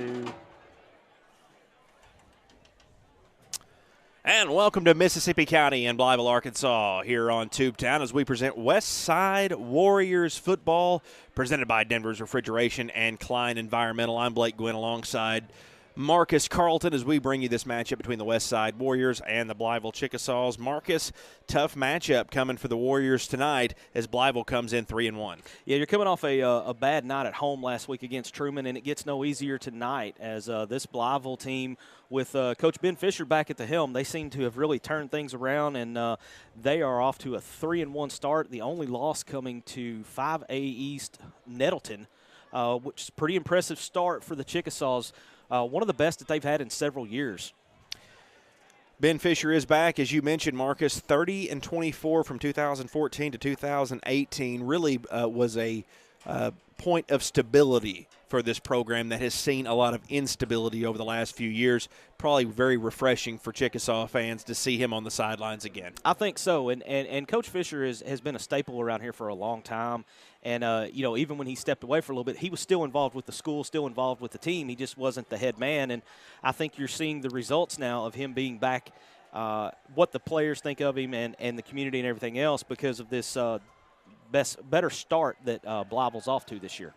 2. And welcome to Mississippi County in Blytheville, Arkansas, here on Tubetown as we present Westside Warriors football, presented by Denver's Refrigeration and Klein Environmental. I'm Blake Gwynn alongside Marcus Carlton as we bring you this matchup between the Westside Warriors and the Blytheville Chickasaws. Marcus, tough matchup coming for the Warriors tonight as Blytheville comes in 3-1. Yeah, you're coming off a bad night at home last week against Truman, and it gets no easier tonight as this Blytheville team with Coach Ben Fisher back at the helm, they seem to have really turned things around, and they are off to a 3-1 start. The only loss coming to 5A East Nettleton, which is a pretty impressive start for the Chickasaws. One of the best that they've had in several years. Ben Fisher is back, as you mentioned, Marcus. 30-24 from 2014 to 2018 really was a point of stability for this program that has seen a lot of instability over the last few years. Probably very refreshing for Chickasaw fans to see him on the sidelines again. I think so, and Coach Fisher has been a staple around here for a long time. And, even when he stepped away for a little bit, he was still involved with the school, still involved with the team. He just wasn't the head man. And I think you're seeing the results now of him being back, what the players think of him and the community and everything else because of this better start that Blytheville's off to this year.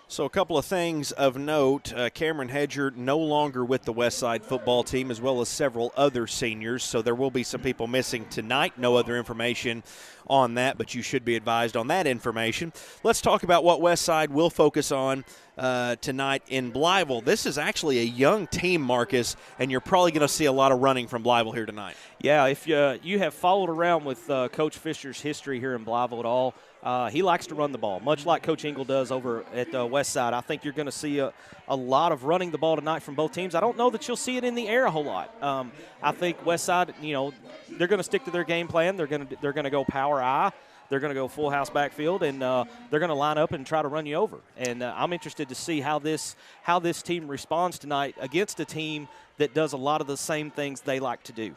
So a couple of things of note. Cameron Hedger no longer with the Westside football team, as well as several other seniors. So there will be some people missing tonight. No other information on that, but you should be advised on that information. Let's talk about what Westside will focus on tonight in Blytheville. This is actually a young team, Marcus, and you're probably going to see a lot of running from Blytheville here tonight. Yeah, if you have followed around with Coach Fisher's history here in Blytheville at all, he likes to run the ball, much like Coach Engel does over at Westside. I think you're going to see a lot of running the ball tonight from both teams. I don't know that you'll see it in the air a whole lot. I think Westside, they're going to stick to their game plan. They're going to go power I. They're going to go full house backfield, and they're going to line up and try to run you over. And I'm interested to see how this team responds tonight against a team that does a lot of the same things they like to do.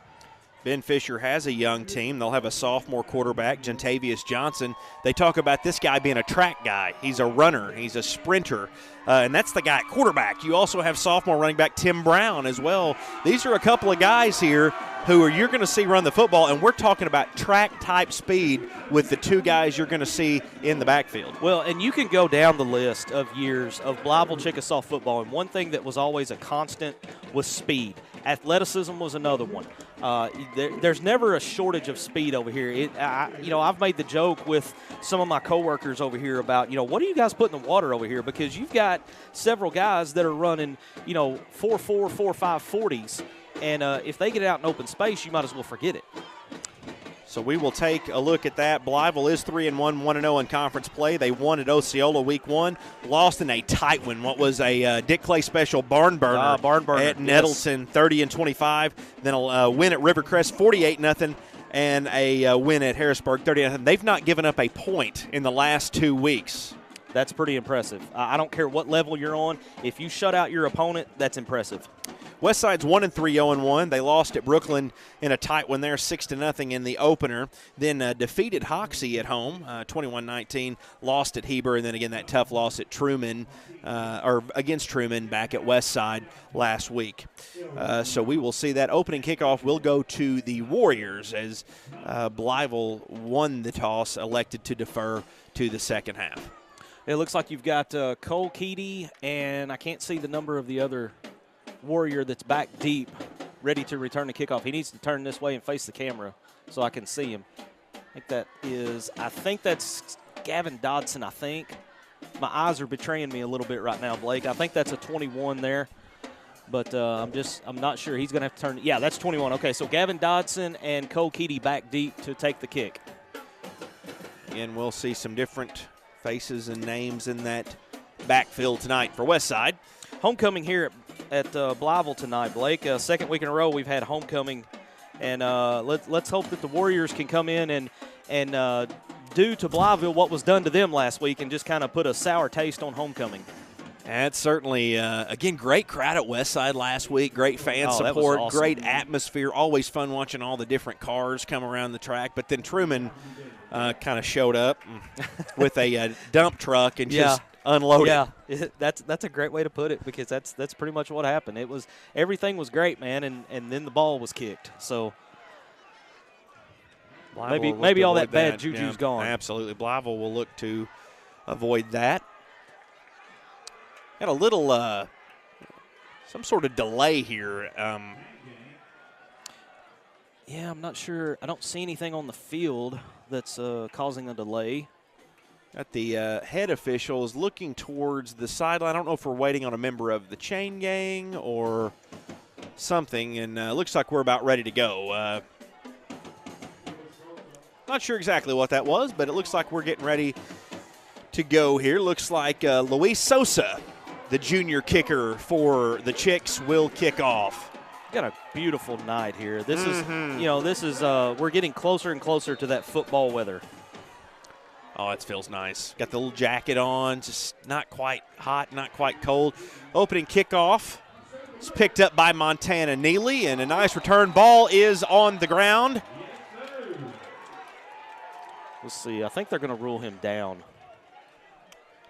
Ben Fisher has a young team. They'll have a sophomore quarterback, Gentavious Johnson. They talk about this guy being a track guy. He's a runner. He's a sprinter. And that's the guy at quarterback. You also have sophomore running back Tim Brown as well. These are a couple of guys here who you're going to see run the football, and we're talking about track-type speed with the two guys you're going to see in the backfield. Well, and you can go down the list of years of Blytheville Chickasaw football, and one thing that was always a constant was speed. Athleticism was another one. There's never a shortage of speed over here. I've made the joke with some of my coworkers over here about, what do you guys put in the water over here? Because you've got several guys that are running, 4.4, 4.5 40s. And if they get out in open space, you might as well forget it. So we will take a look at that. Blytheville is 3-1, 1-0 in conference play. They won at Osceola week 1, lost in a tight one. What was a Dick Clay special barn burner at Nettleton, yes. 30-25. Then a win at Rivercrest, 48-0. And a win at Harrisburg, 30-0. They've not given up a point in the last 2 weeks. That's pretty impressive. I don't care what level you're on. If you shut out your opponent, that's impressive. Westside's 1-3, 0-1. They lost at Brooklyn in a tight one there, 6-0 in the opener. Then defeated Hoxie at home, 21-19. Lost at Heber, and then again that tough loss at Truman, or against Truman back at Westside last week. So we will see that opening kickoff will go to the Warriors as Blytheville won the toss, elected to defer to the second half. It looks like you've got Cole Keedy, and I can't see the number of the other Warrior that's back deep, ready to return the kickoff. He needs to turn this way and face the camera so I can see him. I think that's Gavin Dodson, I think. My eyes are betraying me a little bit right now, Blake. I think that's a 21 there, but I'm not sure. He's going to have to turn. Yeah, that's 21. Okay, so Gavin Dodson and Cole Keedy back deep to take the kick. And we'll see some different faces and names in that backfield tonight for Westside. Homecoming here at Blytheville tonight, Blake. Second week in a row we've had homecoming, and let's hope that the Warriors can come in and do to Blytheville what was done to them last week and just kind of put a sour taste on homecoming. That's certainly, again, great crowd at Westside last week. Great fan support, awesome. Great atmosphere. Always fun watching all the different cars come around the track. But then Truman kind of showed up with a dump truck and just unloaded. Yeah, that's a great way to put it, because that's pretty much what happened. Everything was great, man, and then the ball was kicked. So maybe all that bad juju's gone. Absolutely. Blytheville will look to avoid that. Got a little some sort of delay here. Yeah, I'm not sure. I don't see anything on the field that's causing a delay. Got the head officials looking towards the sideline. I don't know if we're waiting on a member of the chain gang or something, and looks like we're about ready to go. Not sure exactly what that was, but it looks like we're getting ready to go here. Looks like Luis Sosa, the junior kicker for the Chicks, will kick off. Got a beautiful night here. This is we're getting closer and closer to that football weather. Oh, it feels nice. Got the little jacket on, just not quite hot, not quite cold. Opening kickoff is picked up by Montana Neely, and a nice return ball is on the ground. We'll see. I think they're going to rule him down.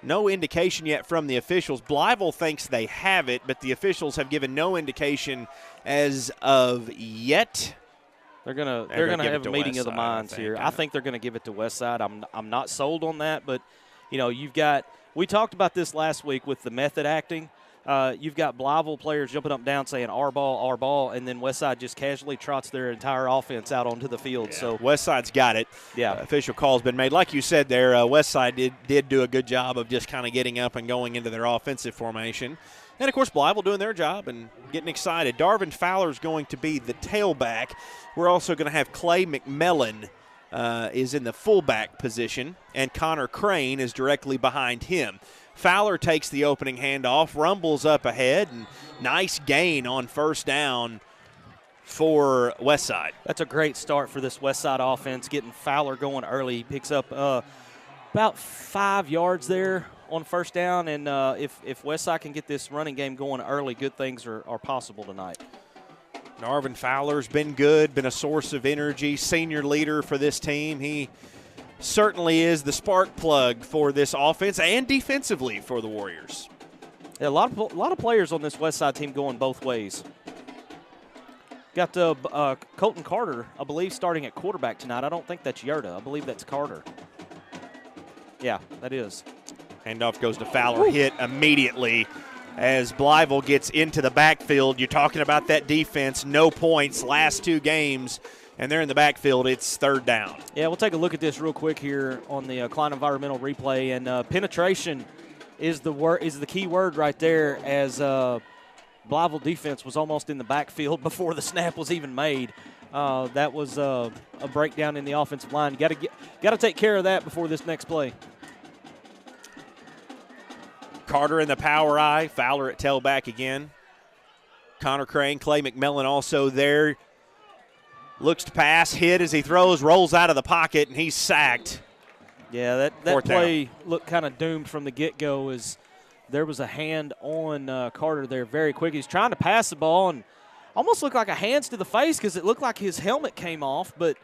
No indication yet from the officials. Blytheville thinks they have it, but the officials have given no indication as of yet. They're gonna have a meeting of the minds here. I think they're gonna give it to Westside. I'm not sold on that, but we talked about this last week with the method acting. You've got Blytheville players jumping up and down saying our ball, and then Westside just casually trots their entire offense out onto the field. Yeah. So Westside's got it. Yeah, official call's been made. Like you said there, Westside did do a good job of just kind of getting up and going into their offensive formation. And, of course, Blytheville doing their job and getting excited. Darvin Fowler's going to be the tailback. We're also going to have Clay McMillan is in the fullback position, and Connor Crane is directly behind him. Fowler takes the opening handoff, rumbles up ahead, and nice gain on first down for Westside. That's a great start for this Westside offense, getting Fowler going early. He picks up about 5 yards there on first down, and if Westside can get this running game going early, good things are possible tonight. Darvin Fowler's been good, been a source of energy, senior leader for this team. He certainly is the spark plug for this offense and defensively for the Warriors. Yeah, a lot of players on this Westside team going both ways. Got Colton Carter, I believe, starting at quarterback tonight. I don't think that's Yerda. I believe that's Carter. Yeah, that is. Handoff goes to Fowler, hit immediately as Blytheville gets into the backfield. You're talking about that defense, no points last 2 games, and they're in the backfield. It's third down. Yeah, we'll take a look at this real quick here on the Klein Environmental replay, and penetration is the key word right there, as Blytheville defense was almost in the backfield before the snap was even made. That was a breakdown in the offensive line. Got to take care of that before this next play. Carter in the power eye, Fowler at tailback again. Connor Crane, Clay McMillan also there. Looks to pass, hit as he throws, rolls out of the pocket, and he's sacked. Yeah, that play looked kind of doomed from the get-go, as there was a hand on Carter there very quick. He's trying to pass the ball and almost looked like a hands to the face, because it looked like his helmet came off, but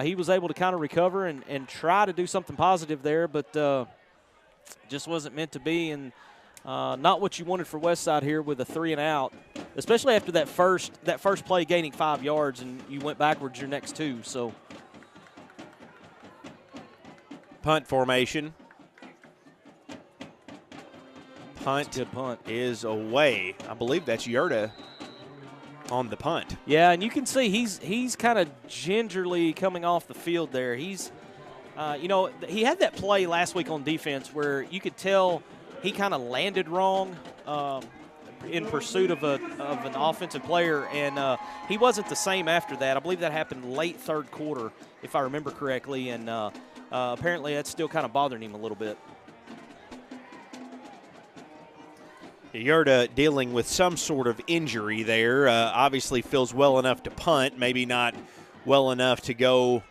he was able to kind of recover and try to do something positive there, but just wasn't meant to be, and not what you wanted for Westside here with a 3-and-out, especially after that first play gaining 5 yards, and you went backwards your next 2. So punt formation. Good punt is away. I believe that's Yerda on the punt. Yeah, and you can see he's kind of gingerly coming off the field there. He's he had that play last week on defense where you could tell he kind of landed wrong in pursuit of an offensive player, and he wasn't the same after that. I believe that happened late third quarter, if I remember correctly, and apparently that's still kind of bothering him a little bit. Yerda dealing with some sort of injury there. Obviously feels well enough to punt, maybe not well enough to go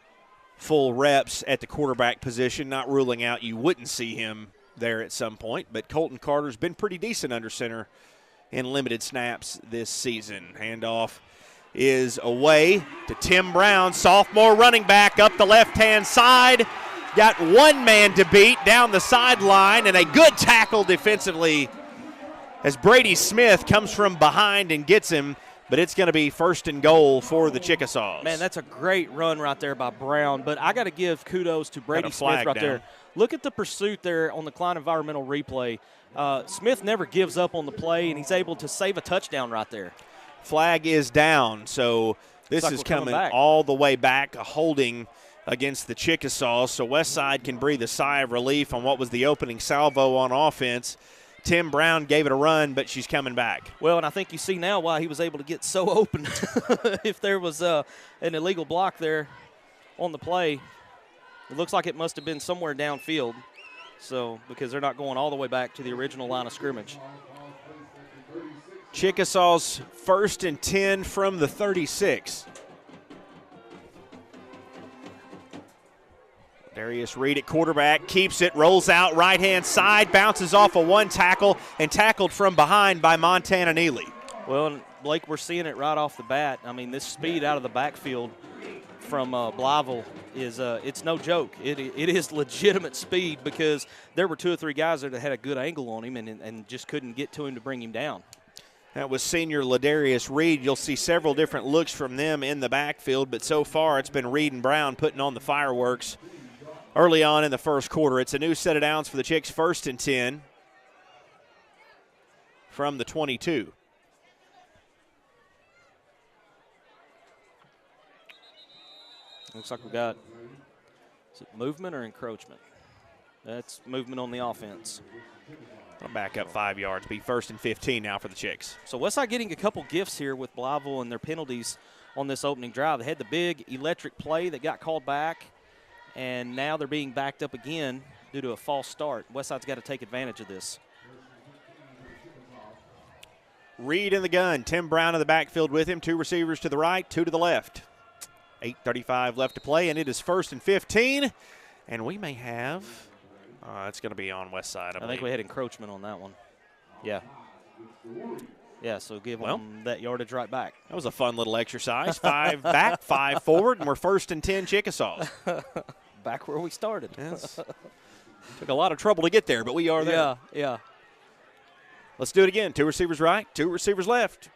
full reps at the quarterback position. Not ruling out you wouldn't see him there at some point, but Colton Carter's been pretty decent under center in limited snaps this season. Handoff is away to Tim Brown, sophomore running back, up the left-hand side, got one man to beat down the sideline, and a good tackle defensively as Brady Smith comes from behind and gets him, but it's going to be 1st and goal for the Chickasaws. Man, that's a great run right there by Brown, but I got to give kudos to Brady Smith right there. Look at the pursuit there on the Klein Environmental replay. Smith never gives up on the play, and he's able to save a touchdown right there. Flag is down, so this is coming all the way back, a holding against the Chickasaws, so Westside can breathe a sigh of relief on what was the opening salvo on offense. Tim Brown gave it a run, but she's coming back. Well, and I think you see now why he was able to get so open. If there was an illegal block there on the play, it looks like it must have been somewhere downfield, so because they're not going all the way back to the original line of scrimmage. Chickasaws 1st and 10 from the 36. Darius Reed at quarterback, keeps it, rolls out right-hand side, bounces off a one tackle, and tackled from behind by Montana Neely. Well, Blake, we're seeing it right off the bat. I mean, this speed out of the backfield from Blytheville is it's no joke. It is legitimate speed because there were 2 or 3 guys there that had a good angle on him and just couldn't get to him to bring him down. That was senior Ladarius Reed. You'll see several different looks from them in the backfield, but so far it's been Reed and Brown putting on the fireworks early on in the first quarter. It's a new set of downs for the Chicks, 1st and 10 from the 22. Looks like we got, is it movement or encroachment? That's movement on the offense. I'll back up 5 yards, be 1st and 15 now for the Chicks. So Westside getting a couple gifts here with Blytheville and their penalties on this opening drive. They had the big electric play that got called back, and now they're being backed up again due to a false start. Westside's got to take advantage of this. Reed in the gun. Tim Brown in the backfield with him. 2 receivers to the right, 2 to the left. 8:35 left to play, and it is 1st and 15. And we may have, it's going to be on Westside, I think we had encroachment on that one. Yeah. Yeah, so give them that yardage right back. That was a fun little exercise. 5 back, 5 forward, and we're 1st and 10 Chickasaws. Back where we started. Yes. Took a lot of trouble to get there, but we are there. Yeah, yeah. Let's do it again. 2 receivers right, 2 receivers left.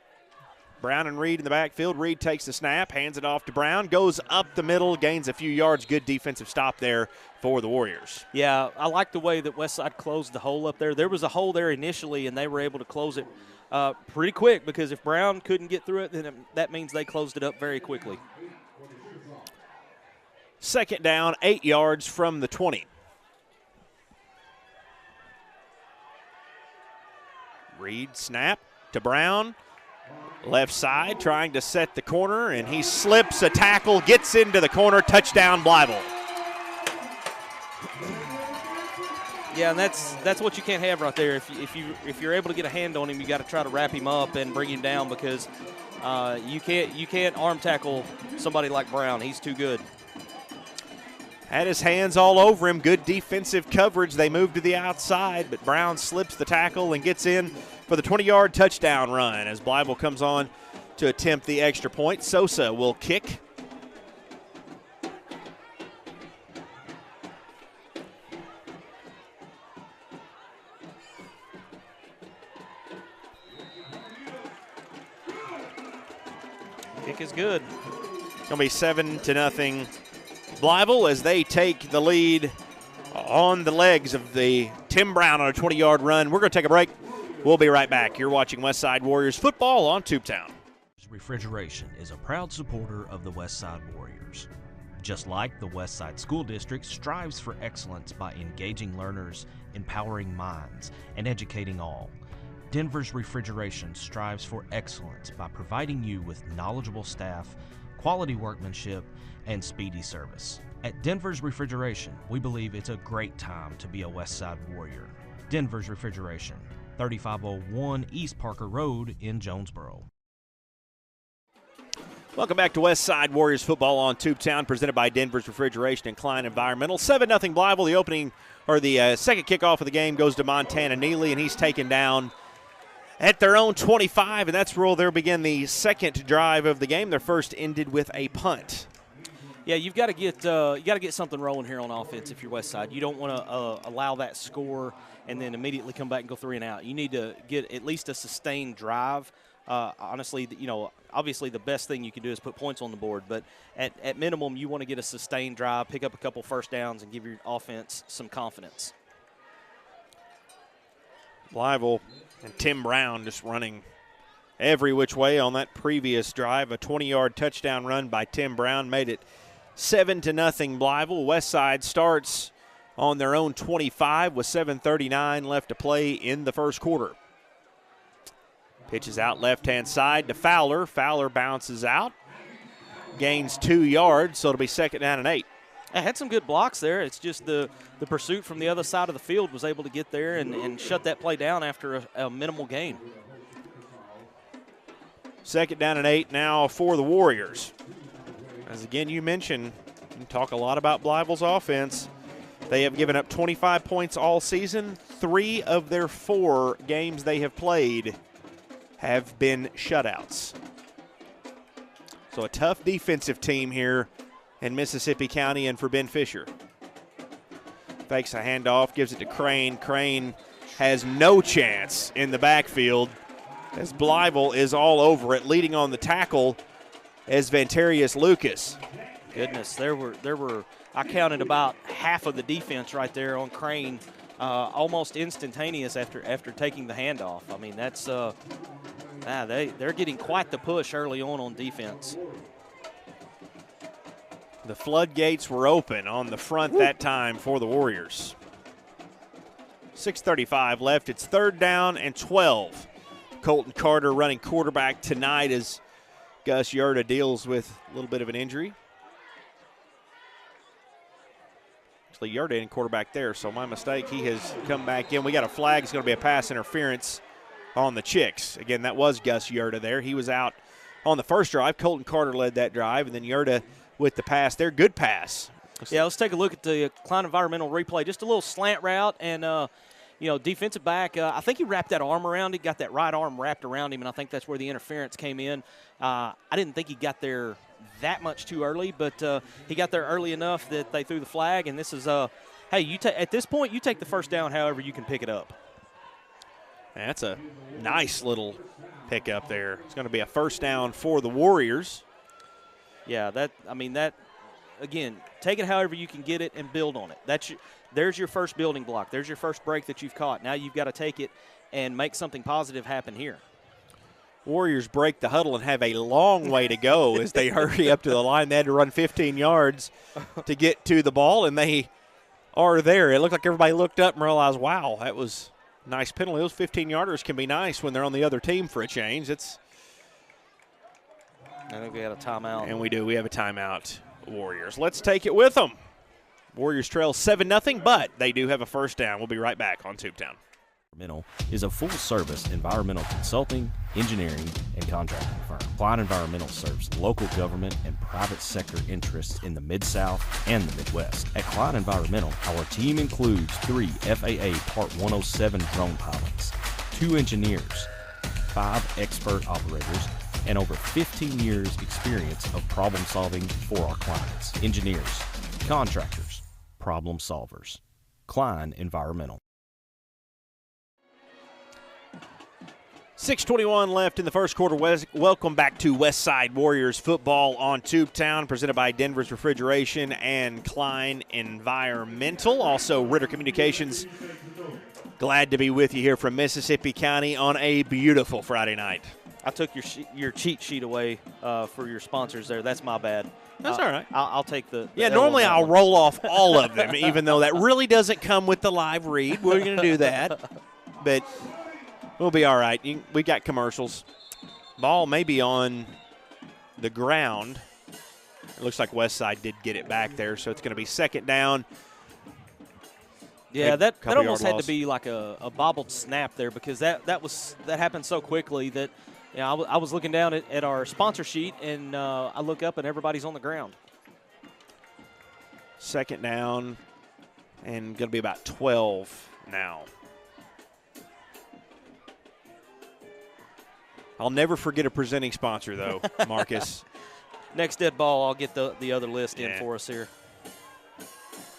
Brown and Reed in the backfield. Reed takes the snap, hands it off to Brown, goes up the middle, gains a few yards. Good defensive stop there for the Warriors. Yeah, I like the way that Westside closed the hole up there. There was a hole there initially, and they were able to close it pretty quick because if Brown couldn't get through it, then that means they closed it up very quickly. 2nd down, 8 yards from the 20. Reed snap to Brown. Left side trying to set the corner, and he slips a tackle, gets into the corner, touchdown Blytheville. Yeah, and that's what you can't have right there. If you're able to get a hand on him, you got to try to wrap him up and bring him down because you can't arm tackle somebody like Brown. He's too good. Had his hands all over him. Good defensive coverage. They move to the outside, but Brown slips the tackle and gets in for the 20-yard touchdown run as Blytheville comes on to attempt the extra point. Sosa will kick. Kick is good. Going to be 7-0 Blytheville as they take the lead on the legs of the Tim Brown on a 20-yard run. We're going to take a break. We'll be right back. You're watching Westside Warriors football on Tubetown. Refrigeration is a proud supporter of the Westside Warriors. Just like the Westside School District strives for excellence by engaging learners, empowering minds, and educating all, Denver's Refrigeration strives for excellence by providing you with knowledgeable staff, quality workmanship, and speedy service. At Denver's Refrigeration, we believe it's a great time to be a Westside Warrior. Denver's Refrigeration, 3501 East Parker Road in Jonesboro. Welcome back to Westside Warriors football on Tubetown, presented by Denver's Refrigeration and Klein Environmental. 7-0 Blytheville. The opening, or the second kickoff of the game goes to Montana Neely, and he's taken down at their own 25, and that's where they'll begin the second drive of the game. Their first ended with a punt. Yeah, you got to get something rolling here on offense if you're Westside. You don't want to allow that score and then immediately come back and go 3 and out. You need to get at least a sustained drive. Honestly, obviously the best thing you can do is put points on the board, but at minimum you want to get a sustained drive, pick up a couple first downs, and give your offense some confidence. Blytheville and Tim Brown just running every which way on that previous drive. A 20-yard touchdown run by Tim Brown made it 7-0 Blytheville. Westside starts on their own 25 with 7:39 left to play in the first quarter. Pitches out left-hand side to Fowler. Fowler bounces out, gains 2 yards, so it'll be 2nd down and 8. I had some good blocks there. It's just the pursuit from the other side of the field was able to get there and shut that play down after a minimal gain. 2nd down and 8 now for the Warriors. As again you mentioned, you talk a lot about Blytheville's offense. They have given up 25 points all season. 3 of their 4 games they have played have been shutouts. So a tough defensive team here in Mississippi County and for Ben Fisher. Fakes a handoff, gives it to Crane. Crane has no chance in the backfield as Blytheville is all over it. Leading on the tackle as Ventarius Lucas. Goodness, there were I counted about half of the defense right there on Crane, almost instantaneous after taking the handoff. I mean, that's they're getting quite the push early on defense. The floodgates were open on the front that time for the Warriors. 6:35 left. It's 3rd down and 12. Colton Carter running quarterback tonight as Gus Yerta deals with a little bit of an injury. Actually, Yerta in quarterback there, so my mistake. He has come back in. We got a flag. It's going to be a pass interference on the Chicks. Again, that was Gus Yerta there. He was out on the first drive. Colton Carter led that drive, and then Yerta with the pass there. Good pass. Yeah, let's take a look at the Klein Environmental replay. Just a little slant route, and defensive back, I think he wrapped that arm around it, got that right arm wrapped around him, and I think that's where the interference came in. I didn't think he got there that much too early, but he got there early enough that they threw the flag, and this is, hey, at this point, you take the first down however you can pick it up. That's a nice little pickup there. It's going to be a 1st down for the Warriors. Yeah, again, take it however you can get it and build on it. There's your first building block. There's your first break that you've caught. Now you've got to take it and make something positive happen here. Warriors break the huddle and have a long way to go as they hurry up to the line. They had to run 15 yards to get to the ball, and they are there. It looked like everybody looked up and realized, wow, that was a nice penalty. Those 15-yarders can be nice when they're on the other team for a change. I think we had a timeout. And we do. We have a timeout, Warriors. Let's take it with them. Warriors trail 7-0, but they do have a 1st down. We'll be right back on Tubetown. Environmental is a full-service environmental consulting, engineering, and contracting firm. Klein Environmental serves local government and private sector interests in the Mid-South and the Midwest. At Klein Environmental, our team includes 3 FAA Part 107 drone pilots, 2 engineers, 5 expert operators, and over 15 years experience of problem solving for our clients. Engineers, contractors, problem solvers. Klein Environmental. 6:21 left in the first quarter. Welcome back to Westside Warriors football on Tubetown, presented by Denver's Refrigeration and Klein Environmental. Also, Ritter Communications. Glad to be with you here from Mississippi County on a beautiful Friday night. I took your cheat sheet away for your sponsors there. That's my bad. That's all right. I'll take the normally I'll roll off all of them, even though that really doesn't come with the live read. We're going to do that. But we'll be all right. We got commercials. Ball may be on the ground. It looks like Westside did get it back there, so it's going to be 2nd down. Yeah, that almost had to be like a bobbled snap there, because that happened so quickly that I was looking down at our sponsor sheet, and I look up and everybody's on the ground. 2nd down, and going to be about 12 now. I'll never forget a presenting sponsor, though, Marcus. next dead ball, I'll get the other list in for us here.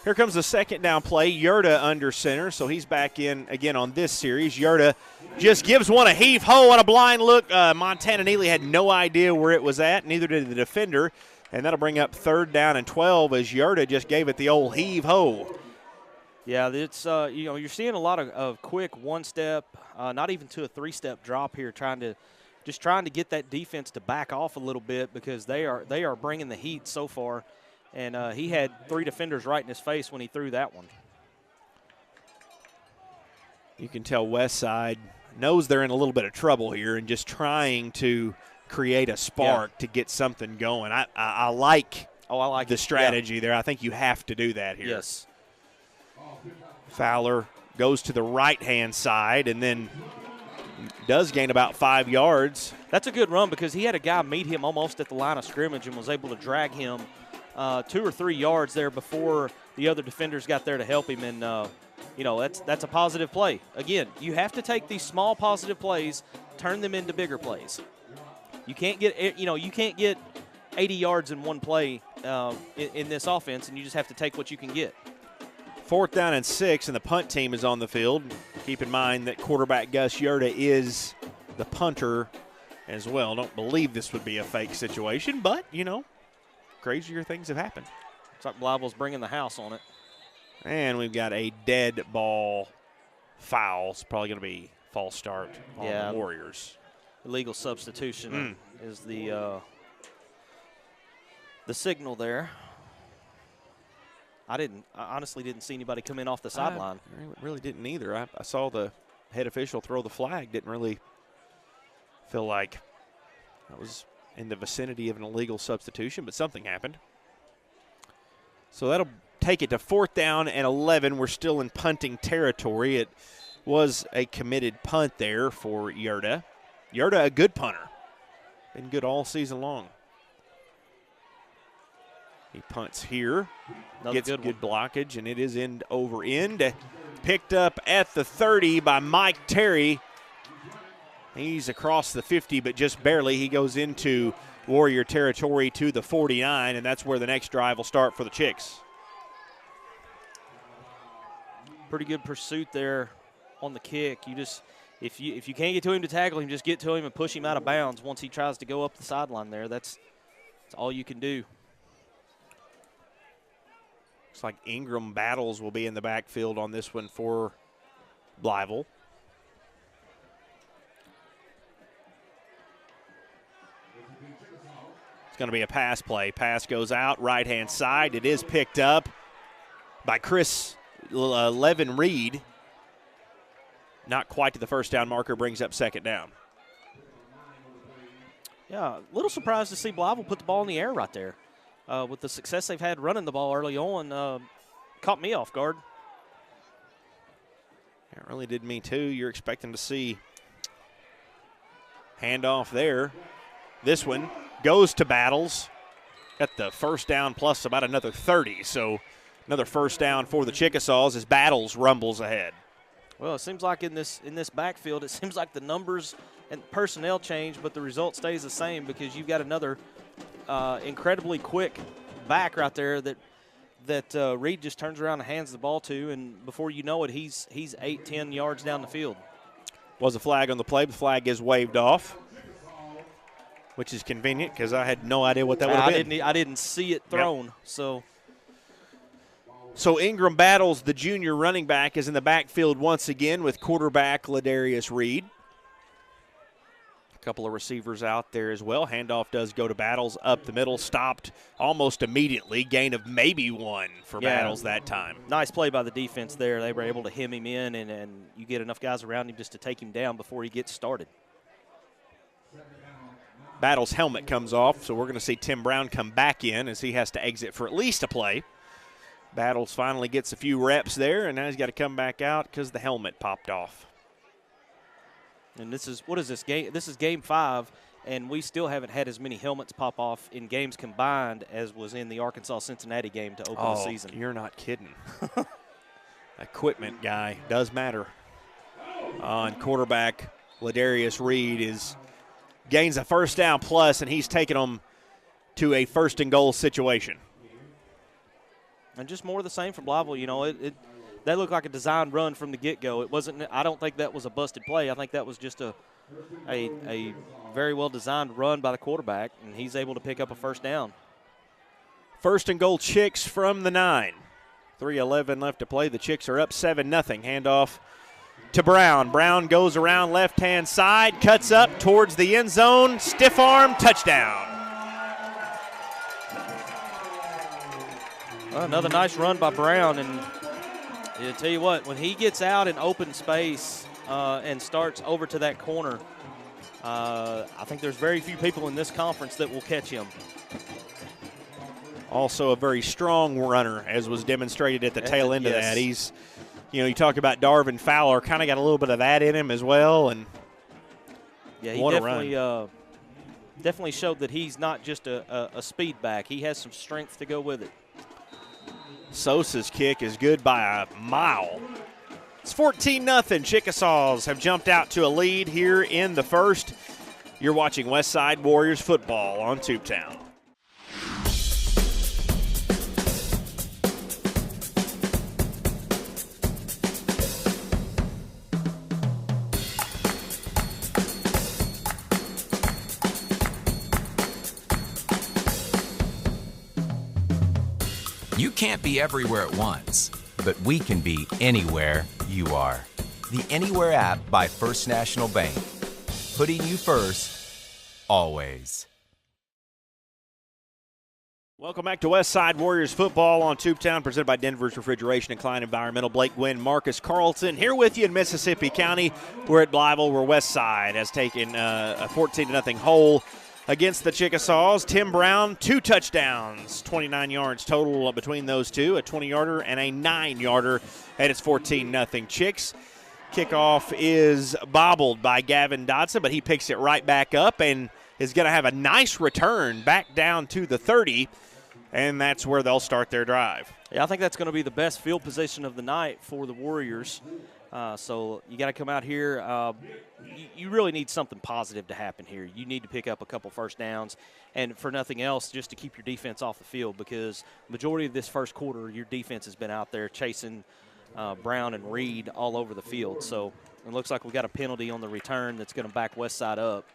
Here comes the second down play. Yurda under center, so he's back in again on this series. Yurda just gives one a heave-ho on a blind look. Montana Neely had no idea where it was at, neither did the defender, and that'll bring up 3rd down and 12 as Yurda just gave it the old heave-ho. Yeah, it's you're seeing a lot of quick one-step, not even to a 3-step drop here, trying to get that defense to back off a little bit because they are bringing the heat so far. And he had 3 defenders right in his face when he threw that one. You can tell Westside knows they're in a little bit of trouble here and just trying to create a spark to get something going. I like the strategy there. I think you have to do that here. Yes. Fowler goes to the right-hand side and then does gain about 5 yards. That's a good run because he had a guy meet him almost at the line of scrimmage and was able to drag him 2 or 3 yards there before the other defenders got there to help him, and that's a positive play. Again, you have to take these small positive plays, turn them into bigger plays. You can't get 80 yards in one play in this offense, and you just have to take what you can get. 4th down and 6, and the punt team is on the field. Keep in mind that quarterback Gus Yurda is the punter as well. Don't believe this would be a fake situation, but crazier things have happened. Looks like Blytheville's bringing the house on it. And we've got a dead ball foul. It's probably going to be false start on the Warriors. Illegal substitution is the signal there. I honestly didn't see anybody come in off the sideline. I really didn't either. I saw the head official throw the flag. Didn't really feel like that was in the vicinity of an illegal substitution, but something happened. So that'll take it to 4th down and 11. We're still in punting territory. It was a committed punt there for Yurda. Yurda, a good punter. Been good all season long. He punts here. Gets good blockage, and it is end over end. Picked up at the 30 by Mike Terry. He's across the 50, but just barely. He goes into Warrior territory to the 49, and that's where the next drive will start for the Chicks. Pretty good pursuit there on the kick. If you can't get to him to tackle him, just get to him and push him out of bounds once he tries to go up the sideline there. That's all you can do. Looks like Ingram Battles will be in the backfield on this one for Blytheville. It's going to be a pass play. Pass goes out, right-hand side. It is picked up by Chris Levin Reed. Not quite to the first down marker, brings up 2nd down. Yeah, a little surprised to see Blytheville put the ball in the air right there. With the success they've had running the ball early on, caught me off guard. It really did me too. You're expecting to see handoff there. This one goes to Battles. Got the first down plus about another 30. So another first down for the Chickasaws as Battles rumbles ahead. Well, it seems like in this backfield, it seems like the numbers and personnel change, but the result stays the same because you've got another incredibly quick back right there that Reed just turns around and hands the ball to, and before you know it, he's 8-10 yards down the field. Was a flag on the play. The flag is waved off, which is convenient because I had no idea what that would have been. I didn't see it thrown. Yep. So Ingram Battles, the junior running back, is in the backfield once again with quarterback Ladarius Reed. A couple of receivers out there as well. Handoff does go to Battles up the middle, stopped almost immediately. Gain of maybe 1 for Battles that time. Nice play by the defense there. They were able to hem him in, and you get enough guys around him just to take him down before he gets started. Battles' helmet comes off, so we're going to see Tim Brown come back in as he has to exit for at least a play. Battles finally gets a few reps there, and now he's got to come back out because the helmet popped off. And what is this game? This is game 5, and we still haven't had as many helmets pop off in games combined as was in the Arkansas-Cincinnati game to open the season. You're not kidding. Equipment guy does matter. And quarterback Ladarius Reed gains a first down plus, and he's taking them to a 1st and goal situation. And just more of the same from Blytheville. You know, that looked like a designed run from the get-go. It wasn't. I don't think that was a busted play. I think that was just a very well-designed run by the quarterback, and he's able to pick up a 1st down. 1st and goal, Chicks from the 9. 3:11 left to play. The Chicks are up 7-0. Handoff to Brown. Brown goes around left-hand side, cuts up towards the end zone. Stiff arm, touchdown. Well, another nice run by Brown, and I tell you what, when he gets out in open space and starts over to that corner, I think there's very few people in this conference that will catch him. Also a very strong runner, as was demonstrated at the tail end of that. He's, you talk about Darvin Fowler, kind of got a little bit of that in him as well. And yeah, he definitely showed that he's not just a speed back. He has some strength to go with it. Sosa's kick is good by a mile. It's 14-0. Chickasaws have jumped out to a lead here in the 1st. You're watching Westside Warriors football on Tubetown. You can't be everywhere at once, but we can be anywhere you are. The Anywhere app by First National Bank. Putting you first, always. Welcome back to Westside Warriors football on Tubetown, presented by Denver's Refrigeration and Klein Environmental. Blake Gwynn, Marcus Carlton here with you in Mississippi County. We're at Blytheville, where Westside has taken a 14-0 hole against the Chickasaws. Tim Brown, 2 touchdowns, 29 yards total between those two, a 20-yarder and a 9-yarder, and it's 14-0 Chicks. Kickoff is bobbled by Gavin Dodson, but he picks it right back up and is going to have a nice return back down to the 30, and that's where they'll start their drive. Yeah, I think that's going to be the best field position of the night for the Warriors. So you got to come out here. You really need something positive to happen here. You need to pick up a couple 1st downs, and for nothing else, just to keep your defense off the field, because majority of this 1st quarter, your defense has been out there chasing Brown and Reed all over the field. So it looks like we got a penalty on the return that's going to back Westside up.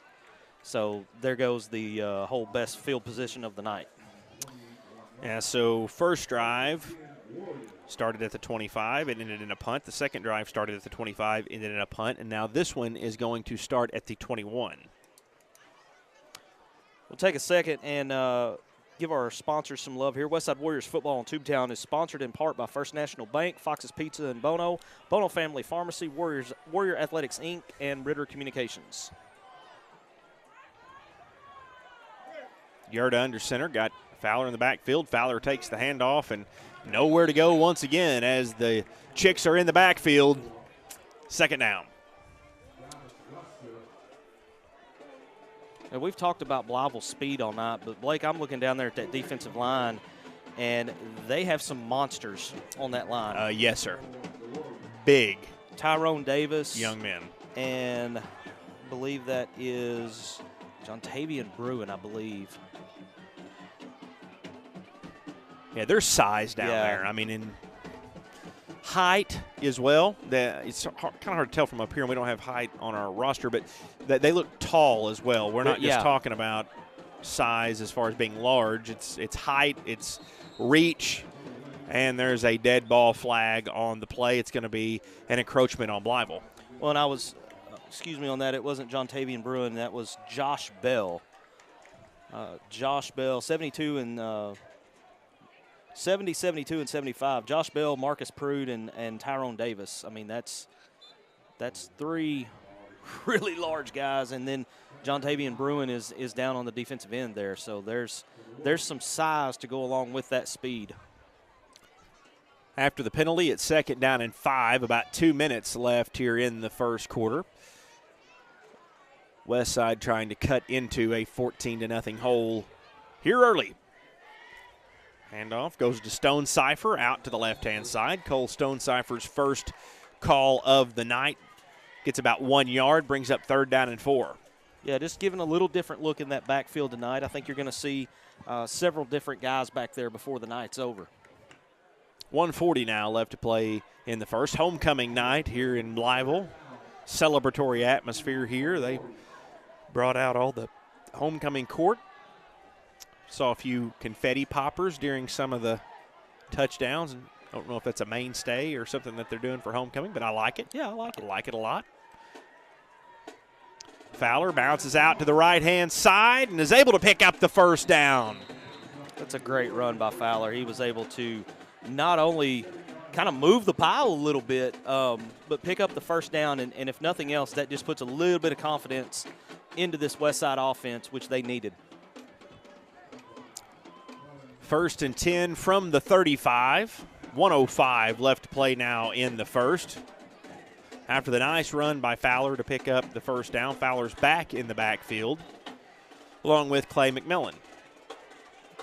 So there goes the whole best field position of the night. Yeah, so first drive started at the 25 and ended in a punt. The second drive started at the 25, ended in a punt, and now this one is going to start at the 21. We'll take a second and give our sponsors some love here. Westside Warriors football on Tubetown is sponsored in part by First National Bank, Fox's Pizza and Bono, Bono Family Pharmacy, Warrior Athletics, Inc., and Ritter Communications. Yerda under center, got Fowler in the backfield. Fowler takes the handoff and nowhere to go once again as the Chicks are in the backfield. 2nd down. And we've talked about Blytheville's speed all night, but Blake, I'm looking down there at that defensive line, and they have some monsters on that line. Yes, sir. Big. Tyrone Davis. Young men. And I believe that is Jontavian Bruin, I believe. Yeah, there's size down there. I mean, in height as well. It's kind of hard to tell from up here, and we don't have height on our roster, but they look tall as well. We're not just talking about size as far as being large. It's height, it's reach, and there's a dead ball flag on the play. It's going to be an encroachment on Blytheville. Well, and I was, on that. It wasn't Jontavian Bruin. That was Josh Bell. Josh Bell, 72 and 70, 72, and 75. Josh Bell, Marcus Prude, and Tyrone Davis. I mean, that's 3 really large guys, and then Jontavian Bruin is down on the defensive end there. So there's some size to go along with that speed. After the penalty, it's 2nd down and 5. About 2 minutes left here in the first quarter. Westside trying to cut into a 14-0 hole here early. Handoff goes to Stone Cipher out to the left-hand side. Cole Stone Cipher's first call of the night. Gets about 1 yard, brings up 3rd down and 4. Yeah, just giving a little different look in that backfield tonight. I think you're going to see several different guys back there before the night's over. 1:40 now left to play in the first. Homecoming night here in Blytheville. Celebratory atmosphere here. They brought out all the homecoming court. Saw a few confetti poppers during some of the touchdowns. And I don't know if that's a mainstay or something that they're doing for homecoming, but I like it. Yeah, I like it. I like it a lot. Fowler bounces out to the right-hand side and is able to pick up the first down. That's a great run by Fowler. He was able to not only kind of move the pile a little bit, but pick up the first down. And if nothing else, that just puts a little bit of confidence into this Westside offense, which they needed. 1st and 10 from the 35. 1:05 left to play now in the first. After the nice run by Fowler to pick up the first down, Fowler's back in the backfield, along with Clay McMillan.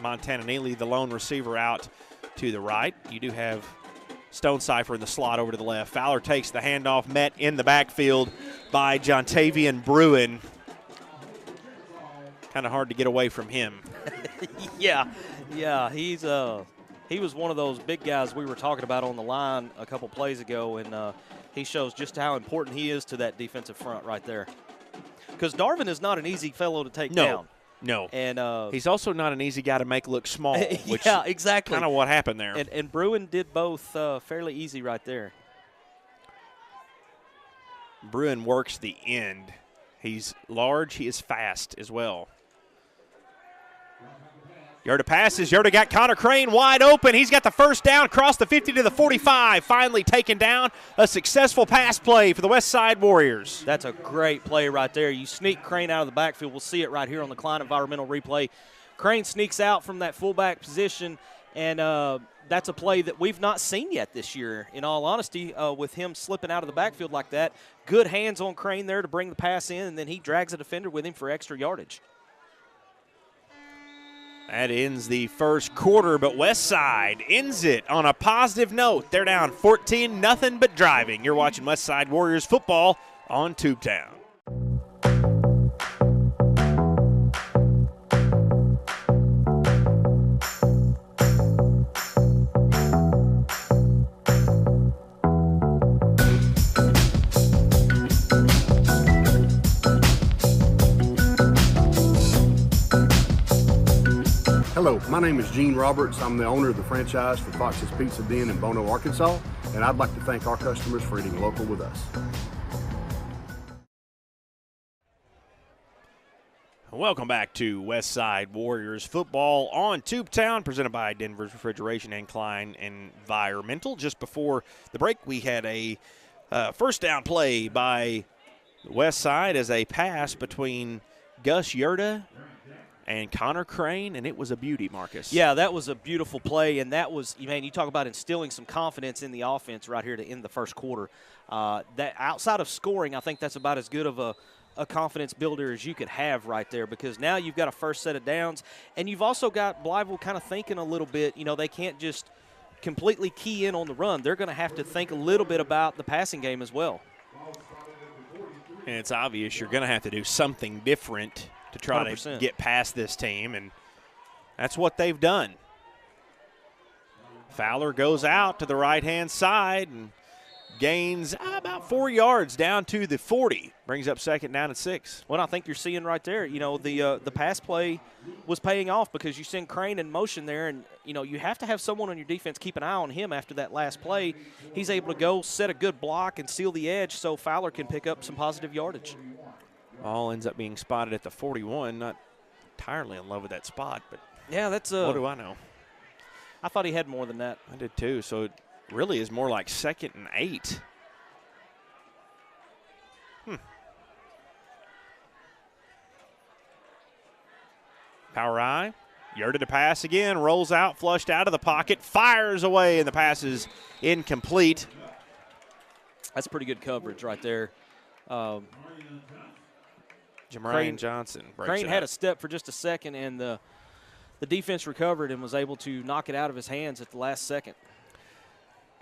Montana Neely, the lone receiver, out to the right. You do have Stone Cipher in the slot over to the left. Fowler takes the handoff, met in the backfield by Jontavian Bruin. Kind of hard to get away from him. Yeah, he was one of those big guys we were talking about on the line a couple plays ago, and he shows just how important he is to that defensive front right there. Because Darvin is not an easy fellow to take down. No. And he's also not an easy guy to make look small. Which yeah, exactly. Kind of what happened there. And Bruin did both fairly easy right there. Bruin works the end. He's large. He is fast as well. Yerda passes. Yerda got Connor Crane wide open. He's got the first down across the 50 to the 45. Finally taken down. A successful pass play for the Westside Warriors. That's a great play right there. You sneak Crane out of the backfield. We'll see it right here on the Klein Environmental Replay. Crane sneaks out from that fullback position, and that's a play that we've not seen yet this year, in all honesty, with him slipping out of the backfield like that. Good hands on Crane there to bring the pass in, and then he drags a defender with him for extra yardage. That ends the first quarter, but Westside ends it on a positive note. They're down 14, nothing but driving. You're watching Westside Warriors football on Tubetown. Hello, my name is Gene Roberts. I'm the owner of the franchise for Fox's Pizza Den in Bono, Arkansas, and I'd like to thank our customers for eating local with us. Welcome back to Westside Warriors football on Tubetown, presented by Denver's Refrigeration and Klein Environmental. Just before the break, we had a first down play by Westside as a pass between Gus Yerda and Connor Crane, and it was a beauty, Marcus. Yeah, that was a beautiful play, and that was, man, you talk about instilling some confidence in the offense right here to end the first quarter. That outside of scoring, I think that's about as good of a confidence builder as you could have right there, because now you've got a first set of downs, and you've also got Blytheville kind of thinking a little bit, they can't just completely key in on the run. They're going to have to think a little bit about the passing game as well. And it's obvious you're going to have to do something different to try 100%. To get past this team, and that's what they've done. Fowler goes out to the right-hand side and gains about 4 yards down to the 40. Brings up second down and 6. What I think you're seeing right there, the pass play was paying off because you send Crane in motion there, and, you have to have someone on your defense keep an eye on him after that last play. He's able to go set a good block and seal the edge so Fowler can pick up some positive yardage. Ball ends up being spotted at the 41. Not entirely in love with that spot, but yeah, that's what do I know? I thought he had more than that. I did too. So it really is more like 2nd and 8. Power eye. Yerda to pass again. Rolls out, flushed out of the pocket, fires away, and the pass is incomplete. That's pretty good coverage right there. Jamarian Johnson breaks Crane it had up. a step for just a second, and the defense recovered and was able to knock it out of his hands at the last second.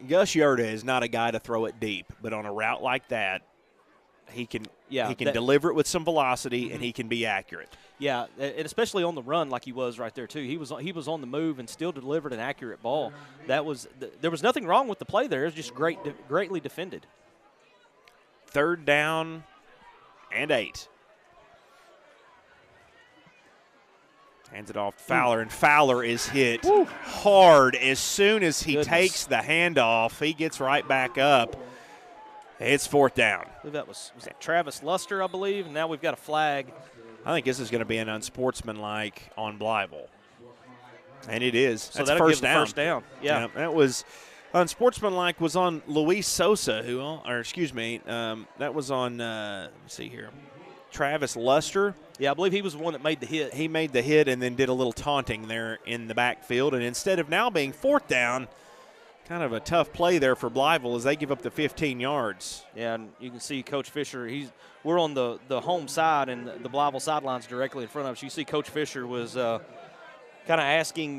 Gus Yerda is not a guy to throw it deep, but on a route like that, he can Yeah, deliver it with some velocity, and he can be accurate. Yeah, and especially on the run like he was right there, too. He was on the move and still delivered an accurate ball. There was nothing wrong with the play there. It was just greatly defended. 3rd down and 8. Hands it off to Fowler, and Fowler is hit hard as soon as he takes the handoff. He gets right back up. It's 4th down. That was that Travis Luster, I believe, and now we've got a flag. I think this is going to be an unsportsmanlike on Blytheville. And it is. So that's that'll first give down. First down. Yeah. That was unsportsmanlike was on Luis Sosa, that was on, let's see here, Travis Luster. Yeah, I believe he was the one that made the hit. He made the hit and then did a little taunting there in the backfield. And instead of now being 4th down, kind of a tough play there for Blytheville as they give up the 15 yards. Yeah, and you can see Coach Fisher. We're on the home side, and the Blytheville sideline's directly in front of us. You see Coach Fisher was kind of asking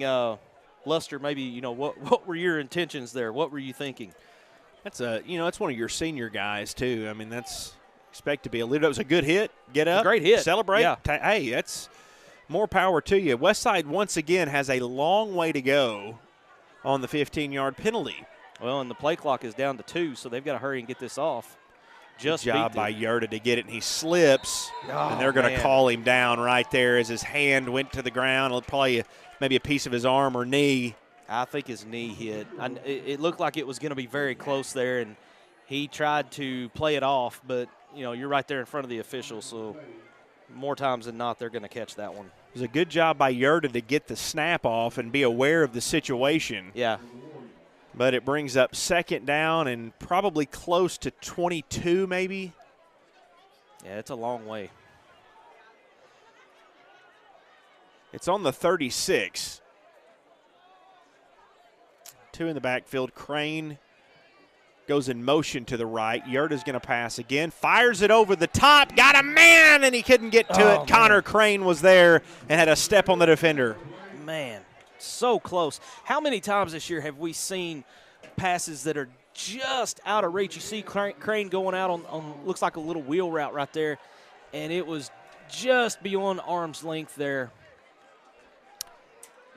Luster maybe, what were your intentions there? What were you thinking? That's it's one of your senior guys too. I mean, that's expect to be a leader. That was a good hit. Get up. Great hit. Celebrate. Yeah. Hey, that's more power to you. Westside once again has a long way to go on the 15-yard penalty. Well, and the play clock is down to 2, so they've got to hurry and get this off. Good job by Yerta to get it, and he slips, and they're going to call him down right there as his hand went to the ground. Probably maybe a piece of his arm or knee. I think his knee hit. It looked like it was going to be very close there, and he tried to play it off, but, you're right there in front of the official, so more times than not they're going to catch that one. It was a good job by Yerta to get the snap off and be aware of the situation. Yeah. But it brings up 2nd down and probably close to 22 maybe. Yeah, it's a long way. It's on the 36. 2 in the backfield. Crane goes in motion to the right. Yerta's going to pass again. Fires it over the top. Got a man, and he couldn't get to it. Man. Connor Crane was there and had a step on the defender. Man, so close. How many times this year have we seen passes that are just out of reach? You see Crane going out on looks like a little wheel route right there, and it was just beyond arm's length there.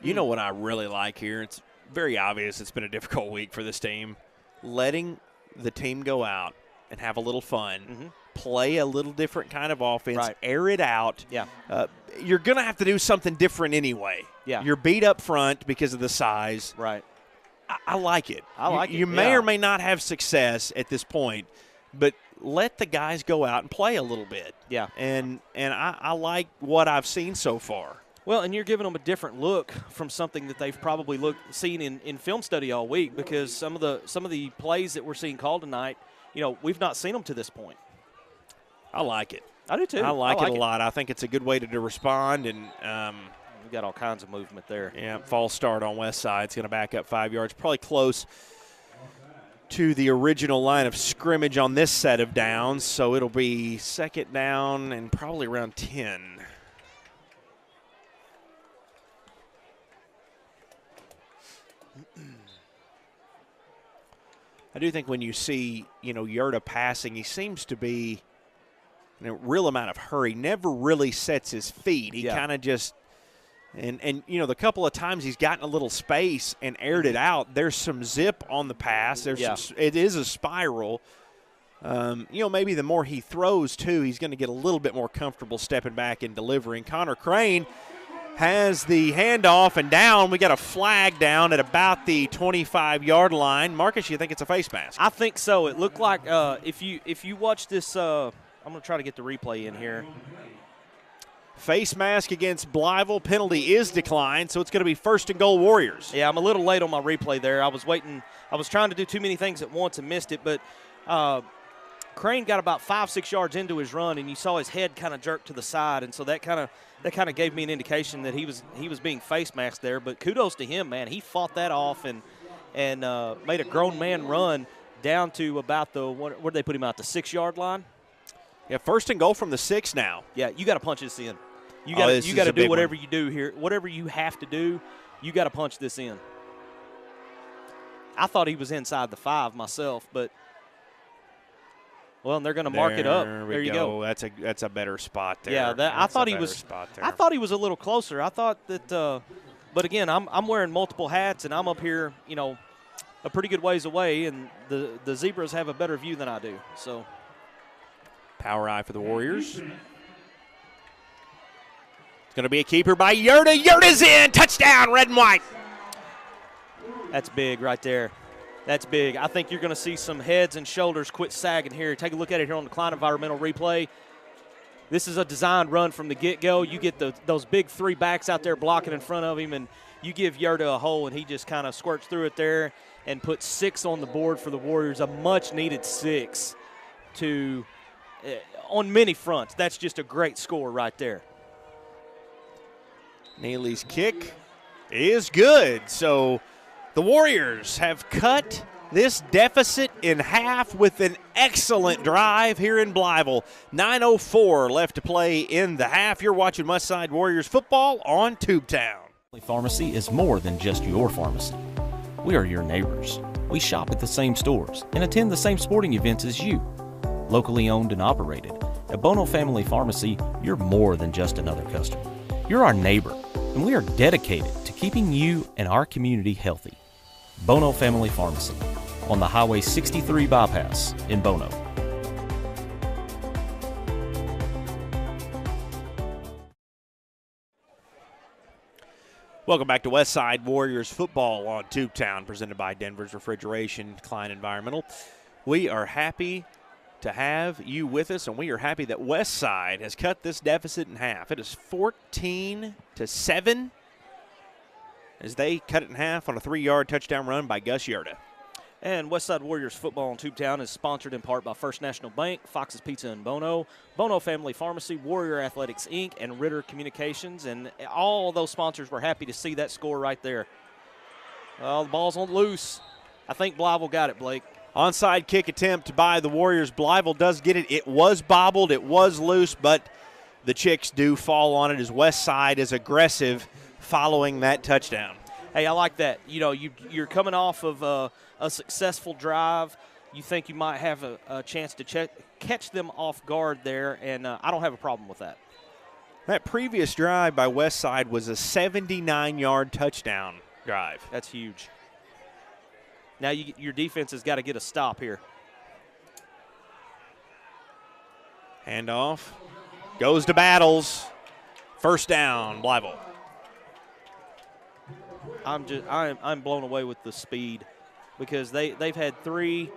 You know what I really like here? It's very obvious it's been a difficult week for this team. Letting the team go out and have a little fun, play a little different kind of offense, air it out. Yeah. You're going to have to do something different anyway. Yeah. You're beat up front because of the size. Right. I like it. I like it. You may or may not have success at this point, but let the guys go out and play a little bit. Yeah. And I like what I've seen so far. Well, and you're giving them a different look from something that they've probably seen in film study all week, because some of the plays that we're seeing called tonight, we've not seen them to this point. I like it. I do too. I like it a lot. I think it's a good way to respond, and we've got all kinds of movement there. Yeah, false start on Westside. It's going to back up 5 yards, probably close to the original line of scrimmage on this set of downs, so it'll be 2nd down and probably around 10. I do think when you see, Yerta passing, he seems to be in a real amount of hurry, never really sets his feet. He kind of just and the couple of times he's gotten a little space and aired it out, there's some zip on the pass. It is a spiral. Maybe the more he throws, too, he's going to get a little bit more comfortable stepping back and delivering. Connor Crane has the handoff and down. We got a flag down at about the 25-yard line. Marcus, you think it's a face mask? I think so. It looked like if you watch this, I'm going to try to get the replay in here. Face mask against Blytheville. Penalty is declined, so it's going to be 1st and goal Warriors. Yeah, I'm a little late on my replay there. I was waiting. I was trying to do too many things at once and missed it, but Crane got about 5-6 yards into his run, and you saw his head kind of jerk to the side, and so that kind of gave me an indication that he was being face masked there. But kudos to him, man. He fought that off and made a grown man run down to about where did they put him out, the 6-yard line? Yeah, 1st and goal from the 6 now. Yeah, you got to punch this in. You got to do whatever you do here. Whatever you have to do, you got to punch this in. I thought he was inside the 5 myself, but Well, and they're going to mark it up. There you go. That's a better spot there. Yeah, I thought he was a little closer. I thought that, but again, I'm wearing multiple hats, and I'm up here, you know, a pretty good ways away, and the Zebras have a better view than I do. So, power eye for the Warriors. It's going to be a keeper by Yerda. Yerda's in. Touchdown, red and white. That's big right there. That's big. I think you're going to see some heads and shoulders quit sagging here. Take a look at it here on the Klein Environmental Replay. This is a designed run from the get-go. You get those big three backs out there blocking in front of him, and you give Yerda a hole, and he just kind of squirts through it there and puts 6 on the board for the Warriors, a much-needed 6 on many fronts. That's just a great score right there. Neely's kick is good. So the Warriors have cut this deficit in half with an excellent drive here in Blytheville. 9:04 left to play in the half. You're watching Westside Warriors football on Tubetown. Pharmacy is more than just your pharmacy. We are your neighbors. We shop at the same stores and attend the same sporting events as you. Locally owned and operated, at Bono Family Pharmacy, you're more than just another customer. You're our neighbor, and we are dedicated to keeping you and our community healthy. Bono Family Pharmacy on the Highway 63 bypass in Bono. Welcome back to Westside Warriors football on Tubetown, presented by Denver's Refrigeration, Klein Environmental. We are happy to have you with us, and we are happy that Westside has cut this deficit in half. It is 14-7 as they cut it in half on a 3-yard touchdown run by Gus Yerda. And Westside Warriors football on Tubetown is sponsored in part by First National Bank, Fox's Pizza in Bono, Bono Family Pharmacy, Warrior Athletics, Inc., and Ritter Communications. And all those sponsors were happy to see that score right there. Well, the ball's on loose. I think Blytheville got it, Blake. Onside kick attempt by the Warriors. Blytheville does get it. It was bobbled. It was loose, but the Chicks do fall on it as Westside is aggressive following that touchdown. Hey, I like that. You know, you're coming off of a successful drive. You think you might have a chance to catch them off guard there, and I don't have a problem with that. That previous drive by Westside was a 79-yard touchdown drive. That's huge. Now your defense has got to get a stop here. Handoff goes to Battles. First down, Blytheville. I'm blown away with the speed because they've had 3,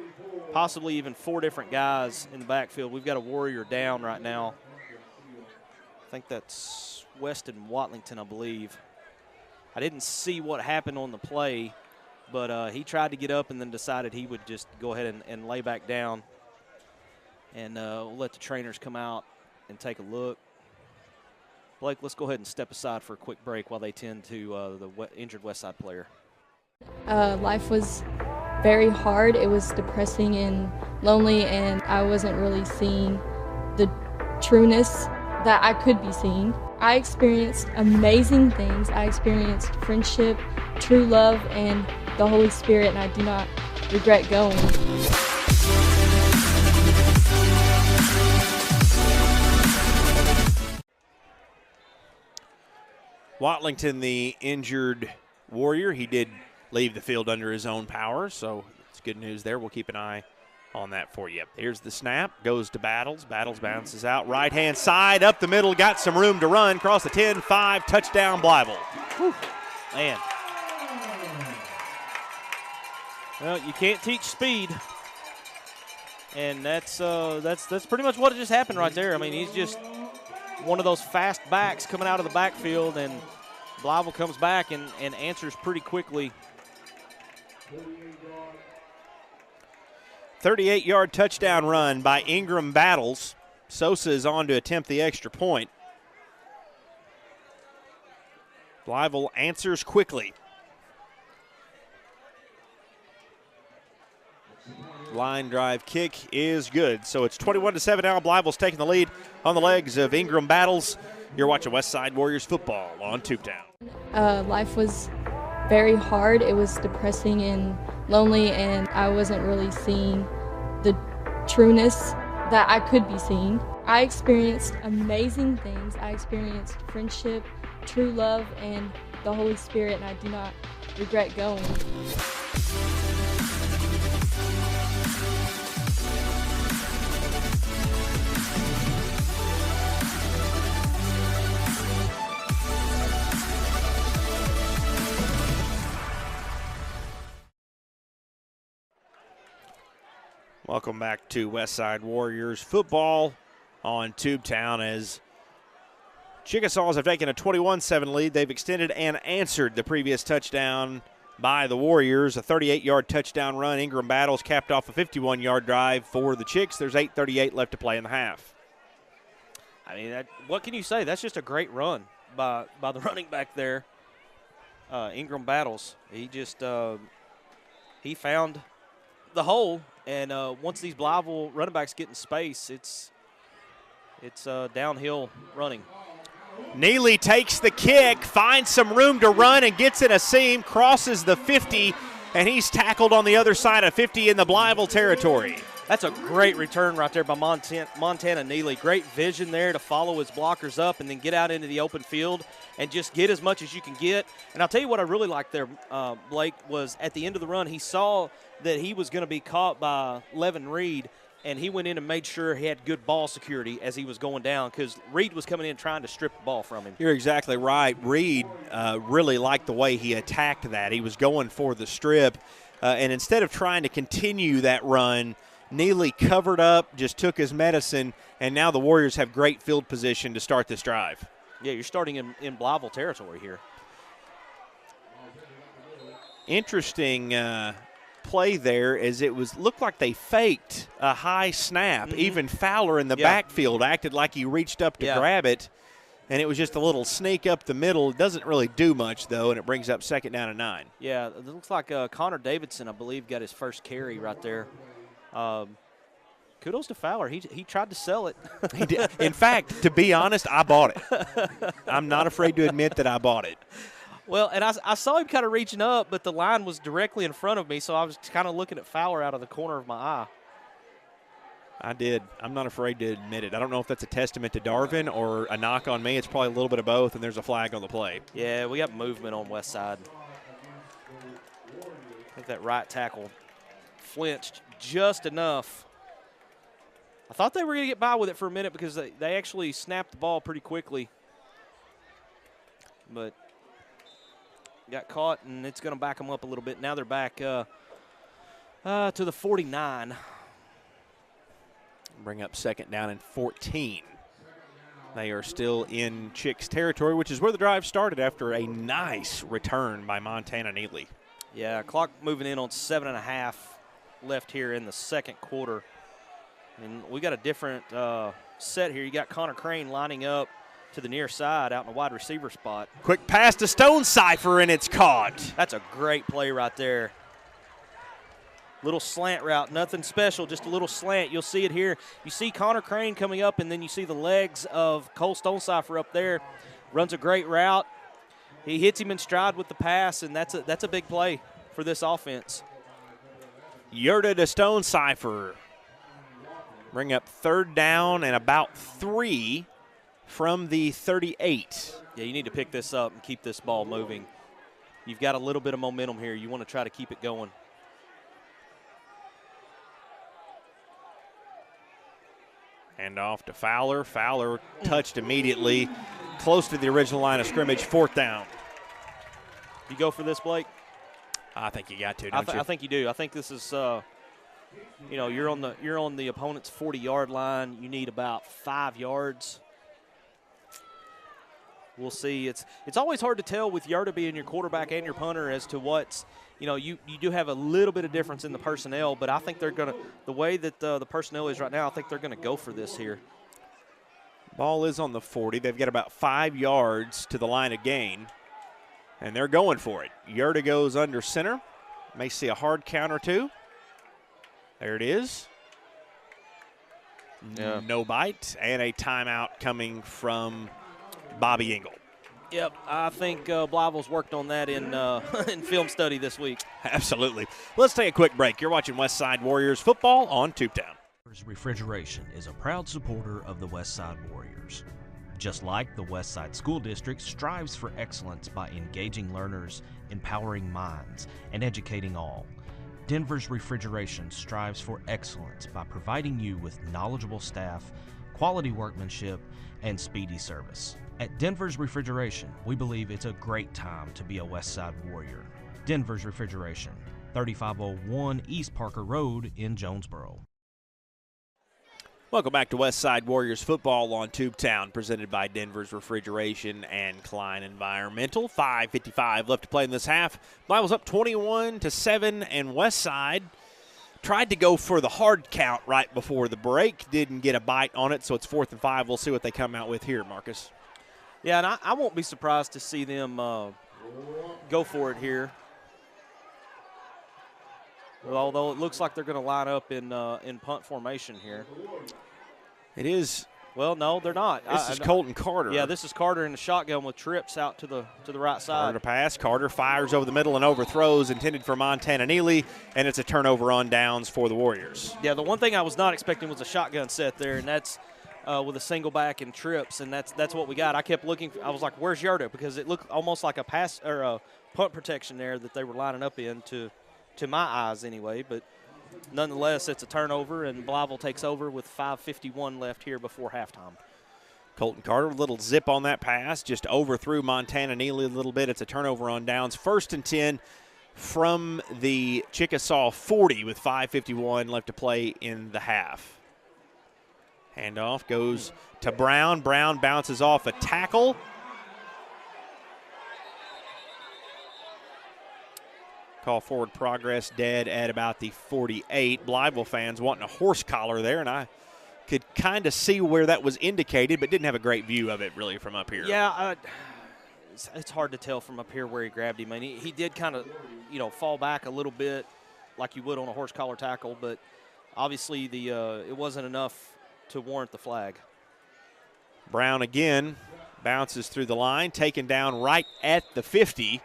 possibly even 4 different guys in the backfield. We've got a Warrior down right now. I think that's Weston Watlington, I believe. I didn't see what happened on the play, but he tried to get up and then decided he would just go ahead and lay back down. And we'll let the trainers come out and take a look. Blake, let's go ahead and step aside for a quick break while they tend to the injured Westside player. Life was very hard. It was depressing and lonely, and I wasn't really seeing the trueness that I could be seeing. I experienced amazing things. I experienced friendship, true love, and the Holy Spirit, and I do not regret going. Watlington, the injured Warrior, he did leave the field under his own power, so it's good news there. We'll keep an eye on that for you. Here's the snap, goes to Battles. Battles bounces out, right-hand side, up the middle, got some room to run, cross the 10-5, touchdown Blytheville. Whew. Man. Well, you can't teach speed, and that's pretty much what just happened right there. I mean, he's just one of those fast backs coming out of the backfield, and Blytheville comes back and answers pretty quickly. 38-yard touchdown run by Ingram Battles. Sosa is on to attempt the extra point. Blytheville answers quickly. Line drive kick is good. So it's 21-7 now. Blytheville's taking the lead on the legs of Ingram Battles. You're watching Westside Warriors football on Tubetown. Life was very hard. It was depressing and lonely, and I wasn't really seeing the trueness that I could be seeing. I experienced amazing things. I experienced friendship, true love, and the Holy Spirit, and I do not regret going. Welcome back to Westside Warriors football on Tubetown as Chickasaws have taken a 21-7 lead. They've extended and answered the previous touchdown by the Warriors. A 38-yard touchdown run. Ingram Battles capped off a 51-yard drive for the Chicks. There's 8:38 left to play in the half. I mean, what can you say? That's just a great run by the running back there, Ingram Battles. He just he found the hole, and once these Blytheville running backs get in space, it's downhill running. Neely takes the kick, finds some room to run, and gets in a seam, crosses the 50, and he's tackled on the other side of 50 in the Blytheville territory. That's a great return right there by Montana Neely. Great vision there to follow his blockers up and then get out into the open field and just get as much as you can get. And I'll tell you what I really liked there, Blake, was at the end of the run, he saw that he was going to be caught by Levin Reed, and he went in and made sure he had good ball security as he was going down because Reed was coming in trying to strip the ball from him. You're exactly right. Reed really liked the way he attacked that. He was going for the strip, and instead of trying to continue that run, Neely covered up, just took his medicine, and now the Warriors have great field position to start this drive. Yeah, you're starting in Blytheville territory here. Interesting play there as it looked like they faked a high snap. Mm-hmm. Even Fowler in the backfield acted like he reached up to grab it, and it was just a little sneak up the middle. It doesn't really do much, though, and it brings up 2nd down and 9. Yeah, it looks like Connor Davidson, I believe, got his first carry right there. Kudos to Fowler. He tried to sell it. He did. In fact, to be honest, I bought it. I'm not afraid to admit that I bought it. Well, and I saw him kind of reaching up, but the line was directly in front of me, so I was kind of looking at Fowler out of the corner of my eye. I did. I'm not afraid to admit it. I don't know if that's a testament to Darvin or a knock on me. It's probably a little bit of both, and there's a flag on the play. Yeah, we got movement on Westside. I think that right tackle flinched just enough. I thought they were going to get by with it for a minute because they actually snapped the ball pretty quickly. But got caught, and it's going to back them up a little bit. Now they're back to the 49. Bring up 2nd down and 14. They are still in Chicks territory, which is where the drive started after a nice return by Montana Neely. Yeah, clock moving in on 7.5 left here in the second quarter. And we got a different set here. You got Connor Crane lining up to the near side out in the wide receiver spot. Quick pass to Stone Cipher, and it's caught. That's a great play right there. Little slant route, nothing special, just a little slant. You'll see it here. You see Connor Crane coming up, and then you see the legs of Cole Stone Cipher up there. Runs a great route. He hits him in stride with the pass, and that's a big play for this offense. Yerta to Stone Cipher. Bring up 3rd down and about 3 from the 38. Yeah, you need to pick this up and keep this ball moving. You've got a little bit of momentum here. You want to try to keep it going. Hand off to Fowler. Fowler touched immediately, close to the original line of scrimmage, 4th down. You go for this, Blake? I think you got to, don't you? I think you do. I think this is, you're on the opponent's 40-yard line. You need about 5 yards. We'll see. It's always hard to tell with Yerta being your quarterback and your punter as to what's, you do have a little bit of difference in the personnel, but I think they're going to, the way that the personnel is right now, I think they're going to go for this here. Ball is on the 40. They've got about 5 yards to the line of gain, and they're going for it. Yerta goes under center. May see a hard count or two. There it is. Yeah. No bite, and a timeout coming from Bobby Engel. Yep, I think Blytheville's worked on that in film study this week. Absolutely. Let's take a quick break. You're watching Westside Warriors football on Tubetown. Refrigeration is a proud supporter of the Westside Warriors. Just like the Westside School District strives for excellence by engaging learners, empowering minds, and educating all, Denver's Refrigeration strives for excellence by providing you with knowledgeable staff, quality workmanship, and speedy service. At Denver's Refrigeration, we believe it's a great time to be a Westside Warrior. Denver's Refrigeration, 3501 East Parker Road in Jonesboro. Welcome back to Westside Warriors football on Tubetown, presented by Denver's Refrigeration and Klein Environmental. 5:55 left to play in this half. Blytheville's up 21-7, and Westside tried to go for the hard count right before the break. Didn't get a bite on it, so it's 4th and 5. We'll see what they come out with here, Marcus. Yeah, and I won't be surprised to see them go for it here. Although it looks like they're going to line up in punt formation here. It is. Well, no, they're not. This is Colton Carter. Yeah, this is Carter in the shotgun with trips out to the right side. Carter pass. Carter fires over the middle and overthrows, intended for Montana Neely, and it's a turnover on downs for the Warriors. Yeah, the one thing I was not expecting was a shotgun set there, and that's with a single back and trips, and that's what we got. I kept looking. I was like, "Where's Yerda?" Because it looked almost like a pass or a punt protection there that they were lining up in to my eyes anyway, but nonetheless, it's a turnover, and Blytheville takes over with 5:51 left here before halftime. Colton Carter, a little zip on that pass, just overthrew Montana Neely a little bit. It's a turnover on downs. 1st and 10 from the Chickasaw 40 with 5:51 left to play in the half. Handoff goes to Brown. Brown bounces off a tackle. Call forward progress dead at about the 48. Blytheville fans wanting a horse collar there, and I could kind of see where that was indicated, but didn't have a great view of it really from up here. Yeah, it's hard to tell from up here where he grabbed him. I mean, he did kind of, fall back a little bit like you would on a horse collar tackle, but obviously it wasn't enough to warrant the flag. Brown again bounces through the line, taken down right at the 50.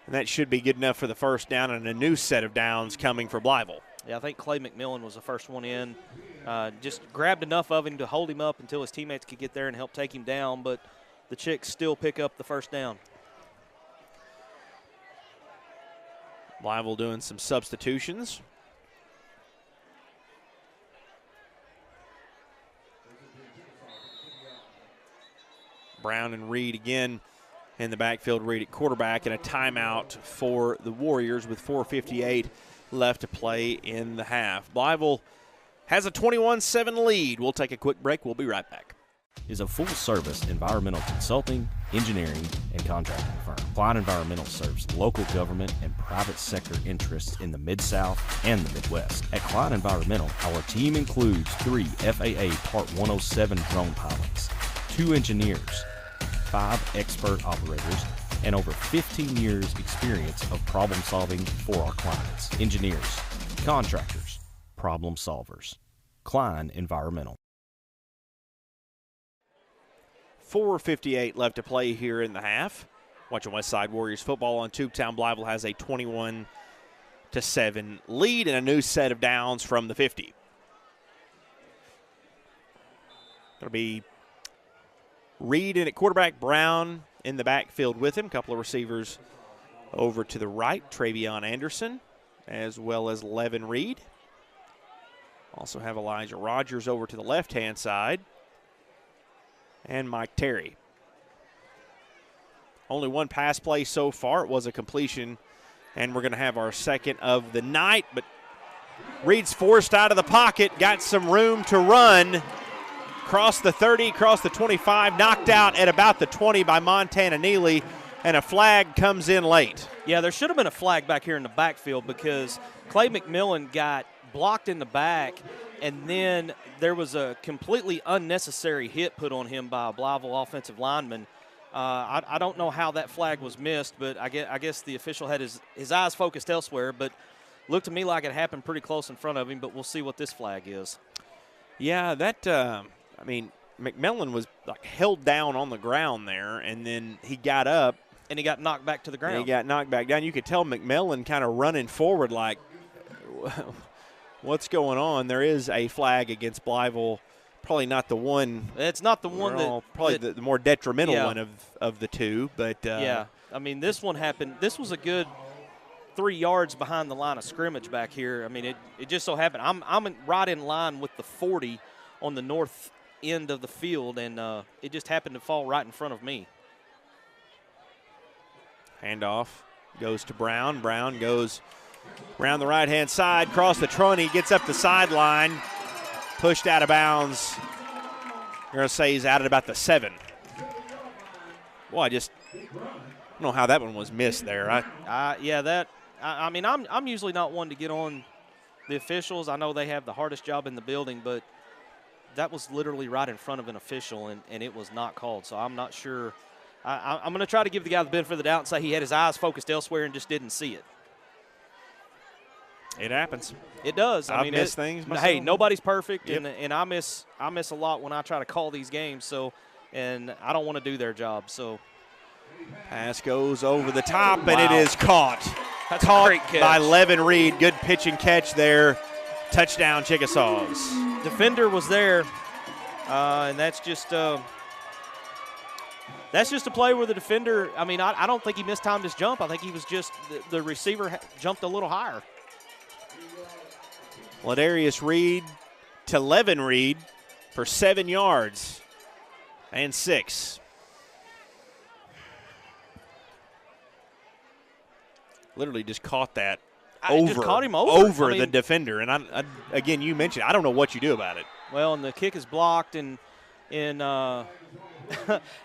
And that should be good enough for the first down and a new set of downs coming for Blytheville. Yeah, I think Clay McMillan was the first one in. Just grabbed enough of him to hold him up until his teammates could get there and help take him down, but the Chicks still pick up the first down. Blytheville doing some substitutions. Brown and Reed again in the backfield. Reed at quarterback, and a timeout for the Warriors with 4:58 left to play in the half. Blytheville has a 21-7 lead. We'll take a quick break. We'll be right back. Is a full-service environmental consulting, engineering, and contracting firm. Klein Environmental serves local government and private sector interests in the Mid-South and the Midwest. At Klein Environmental, our team includes 3 FAA Part 107 drone pilots, 2 engineers, 5 expert operators, and over 15 years experience of problem solving for our clients. Engineers, contractors, problem solvers. Klein Environmental. 4:58 left to play here in the half. Watching Westside Warriors football on Tubetown. Blytheville has a 21-7 lead and a new set of downs from the 50. Going to be Reed in at quarterback, Brown in the backfield with him. A couple of receivers over to the right, Travion Anderson, as well as Levin Reed. Also have Elijah Rogers over to the left-hand side, and Mike Terry. Only one pass play so far. It was a completion, and we're going to have our second of the night, but Reed's forced out of the pocket, got some room to run. Crossed the 30, crossed the 25, knocked out at about the 20 by Montana Neely, and a flag comes in late. Yeah, there should have been a flag back here in the backfield because Clay McMillan got blocked in the back, and then there was a completely unnecessary hit put on him by a Blytheville offensive lineman. I don't know how that flag was missed, but I guess the official had his eyes focused elsewhere, but looked to me like it happened pretty close in front of him, but we'll see what this flag is. Yeah, that McMillan was like held down on the ground there, and then he got up. And he got knocked back to the ground. He got knocked back down. You could tell McMillan kind of running forward like, what's going on. There is a flag against Blytheville. Probably not the one. It's not the one probably the more detrimental one of the two. But yeah, I mean, this one happened. This was a good 3 yards behind the line of scrimmage back here. I mean, it just so happened. I'm right in line with the 40 on the north end of the field, and it just happened to fall right in front of me. Handoff goes to Brown. Brown goes around the right-hand side, across the 20, gets up the sideline, pushed out of bounds. You're going to say he's out at about the 7. Well, I don't know how that one was missed there. I mean, I'm usually not one to get on the officials. I know they have the hardest job in the building, but that was literally right in front of an official, and it was not called. So I'm not sure. I'm going to try to give the guy the benefit of the doubt and say he had his eyes focused elsewhere and just didn't see it. It happens. It does. I mean, miss things myself. Hey, nobody's perfect, Yep. and I miss a lot when I try to call these games. So, and I don't want to do their job. So, pass goes over the top, and Wow. it is caught. That's a Caught great catch by Levin Reed. Good pitch and catch there. Touchdown, Chickasaws. Defender was there, and that's just a play where the defender. I mean, I don't think he mistimed his jump. I think he was just the receiver jumped a little higher. Ladarius Reed to Levin Reed for 7 yards and 6. Literally just caught that Just caught him over. I mean, the defender. And I again, you mentioned, I don't know what you do about it. Well, and the kick is blocked, and and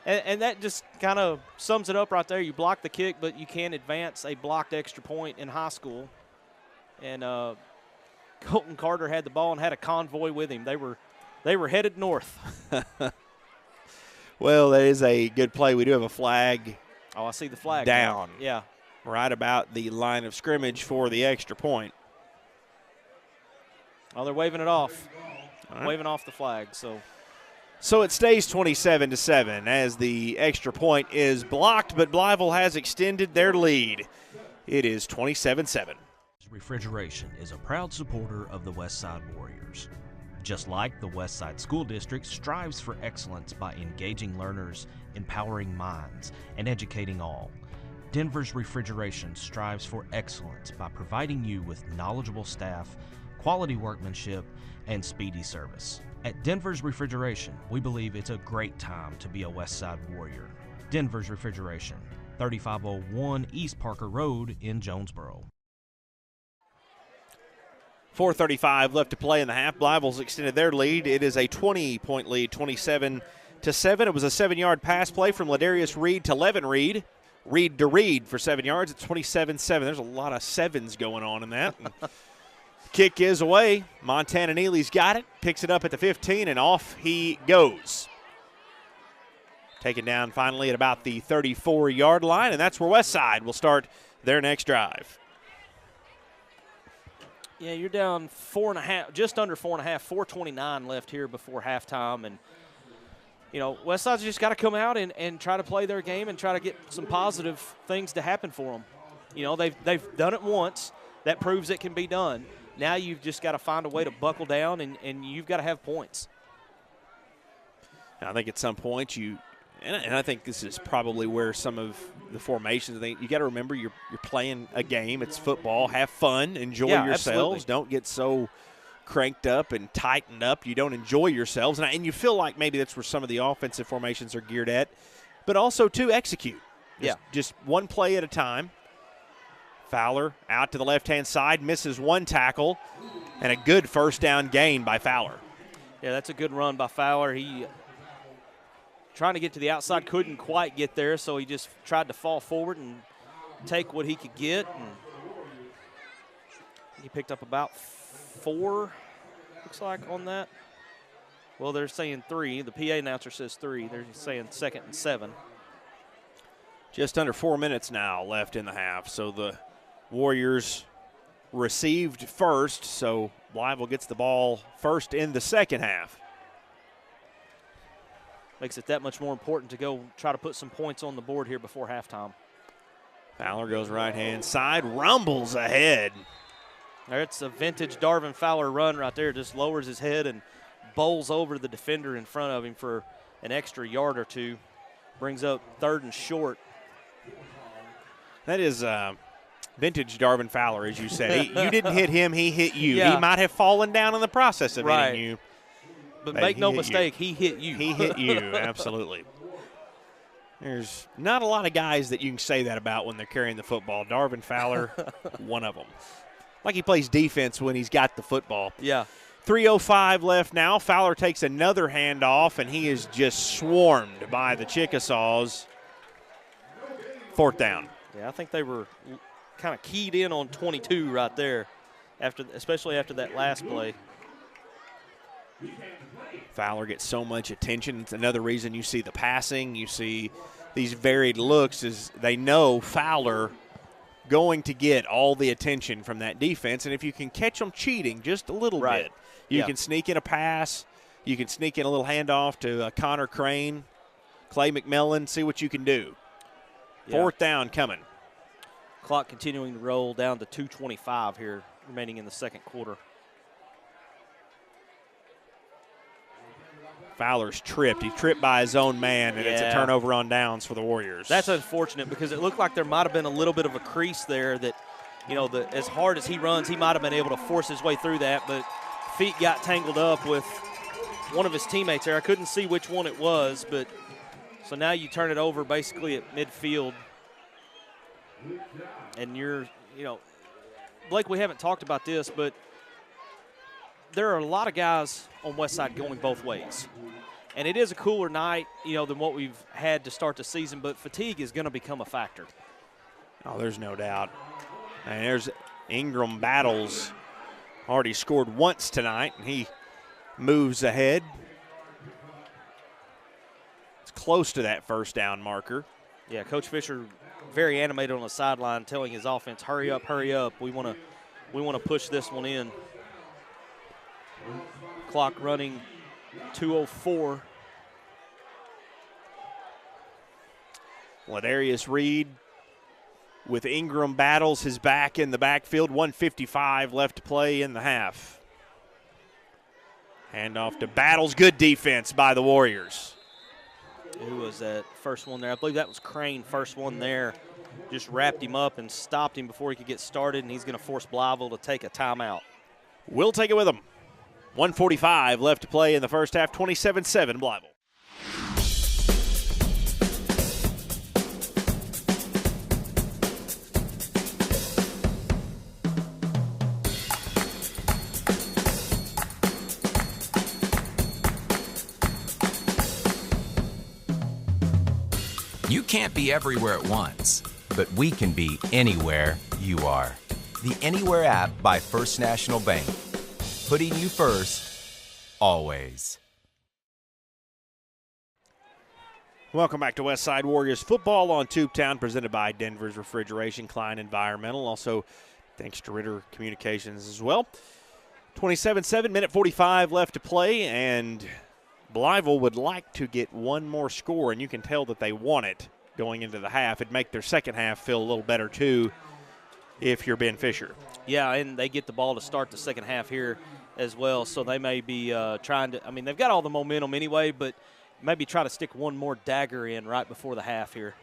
that just kind of sums it up right there. You block the kick, but you can't advance a blocked extra point in high school. And Colton Carter had the ball and had a convoy with him. They were headed north. Well, that is a good play. We do have a flag. Oh, I see the flag down. now. Yeah. Right about the line of scrimmage for the extra point. Oh, they're waving it off. Right. Waving off the flag. So it stays 27-7 as the extra point is blocked, but Blytheville has extended their lead. It is 27-7. Refrigeration is a proud supporter of the Westside Warriors. Just like the Westside School District strives for excellence by engaging learners, empowering minds, and educating all, Denver's Refrigeration strives for excellence by providing you with knowledgeable staff, quality workmanship, and speedy service. At Denver's Refrigeration, we believe it's a great time to be a Westside Warrior. Denver's Refrigeration, 3501 East Parker Road in Jonesboro. 4:35 left to play in the half. Blytheville's extended their lead. It is a 20-point lead, 27-7. It was a 7-yard pass play from Ladarius Reed to Levin Reed. Reed to Reed for 7 yards. It's 27-7. There's a lot of sevens going on in that. Kick is away. Montana Neely's got it. Picks it up at the 15, and off he goes. Taken down finally at about the 34-yard line, and that's where Westside will start their next drive. Yeah, you're down 4.5, just under 4.5, 4:29 left here before halftime. And, you know, Westside's just got to come out and try to play their game and try to get some positive things to happen for them. You know, they've done it once. That proves it can be done. Now you've just got to find a way to buckle down, and you've got to have points. I think at some point and I think this is probably where some of the formations, you got to remember you're playing a game. It's football. Have fun. Enjoy yourselves. Absolutely. Don't get so cranked up and tightened up. You don't enjoy yourselves. And you feel like maybe that's where some of the offensive formations are geared at. But also to execute. Just one play at a time. Fowler out to the left-hand side, misses one tackle, and a good first down gain by Fowler. Yeah, that's a good run by Fowler. He trying to get to the outside, couldn't quite get there, so he just tried to fall forward and take what he could get. And he picked up about 4, looks like, on that. Well, they're saying 3. The PA announcer says 3. They're saying 2nd and 7. Just under 4 minutes now left in the half, so the Warriors received first, so Blytheville gets the ball first in the second half. Makes it that much more important to go try to put some points on the board here before halftime. Fowler goes right-hand side, rumbles ahead. That's a vintage Darvin Fowler run right there. Just lowers his head and bowls over the defender in front of him for an extra yard or two. Brings up 3rd and short. That is vintage Darvin Fowler, as you said. You didn't hit him, he hit you. Yeah. He might have fallen down in the process of Right. hitting you. But make no mistake, he hit you. He hit you, absolutely. There's not a lot of guys that you can say that about when they're carrying the football. Darvin Fowler, one of them. Like he plays defense when he's got the football. Yeah. 3:05 left now. Fowler takes another handoff, and he is just swarmed by the Chickasaws. 4th down. Yeah, I think they were kind of keyed in on 22 right there, especially after that last play. Fowler gets so much attention. It's another reason you see the passing. You see these varied looks is they know Fowler going to get all the attention from that defense. And if you can catch them cheating just a little bit, you can sneak in a pass. You can sneak in a little handoff to Connor Crane, Clay McMillan, see what you can do. 4th down coming. Clock continuing to roll down to 2:25 here, remaining in the 2nd quarter. Fowler's tripped. He's tripped by his own man, and it's a turnover on downs for the Warriors. That's unfortunate because it looked like there might have been a little bit of a crease there that, as hard as he runs, he might have been able to force his way through that, but feet got tangled up with one of his teammates there. I couldn't see which one it was, but so now you turn it over basically at midfield. And Blake, we haven't talked about this, but there are a lot of guys on Westside going both ways. And it is a cooler night, than what we've had to start the season, but fatigue is going to become a factor. Oh, there's no doubt. And there's Ingram Battles, already scored once tonight, and he moves ahead. It's close to that 1st down marker. Yeah, Coach Fisher very animated on the sideline telling his offense, hurry up, we want to push this one in. Clock running 2:04. Ladarius Reed with Ingram Battles his back in the backfield. 1:55 left to play in the half. Handoff to Battles. Good defense by the Warriors. Who was that first one there? I believe that was Crane, first one there. Just wrapped him up and stopped him before he could get started, and he's going to force Blytheville to take a timeout. We'll take it with him. 1:45 left to play in the first half. 27-7 Blytheville. You can't be everywhere at once, but we can be anywhere you are. The Anywhere app by First National Bank. Putting you first, always. Welcome back to Westside Warriors football on Tubetown, presented by Denver's Refrigeration, Klein Environmental. Also, thanks to Ritter Communications as well. 27-7, minute 45 left to play, and Blytheville would like to get one more score, and you can tell that they want it going into the half. It'd make their second half feel a little better, too, if you're Ben Fisher. Yeah, and they get the ball to start the second half here as well, so they may be trying to – they've got all the momentum anyway, but maybe try to stick one more dagger in right before the half here.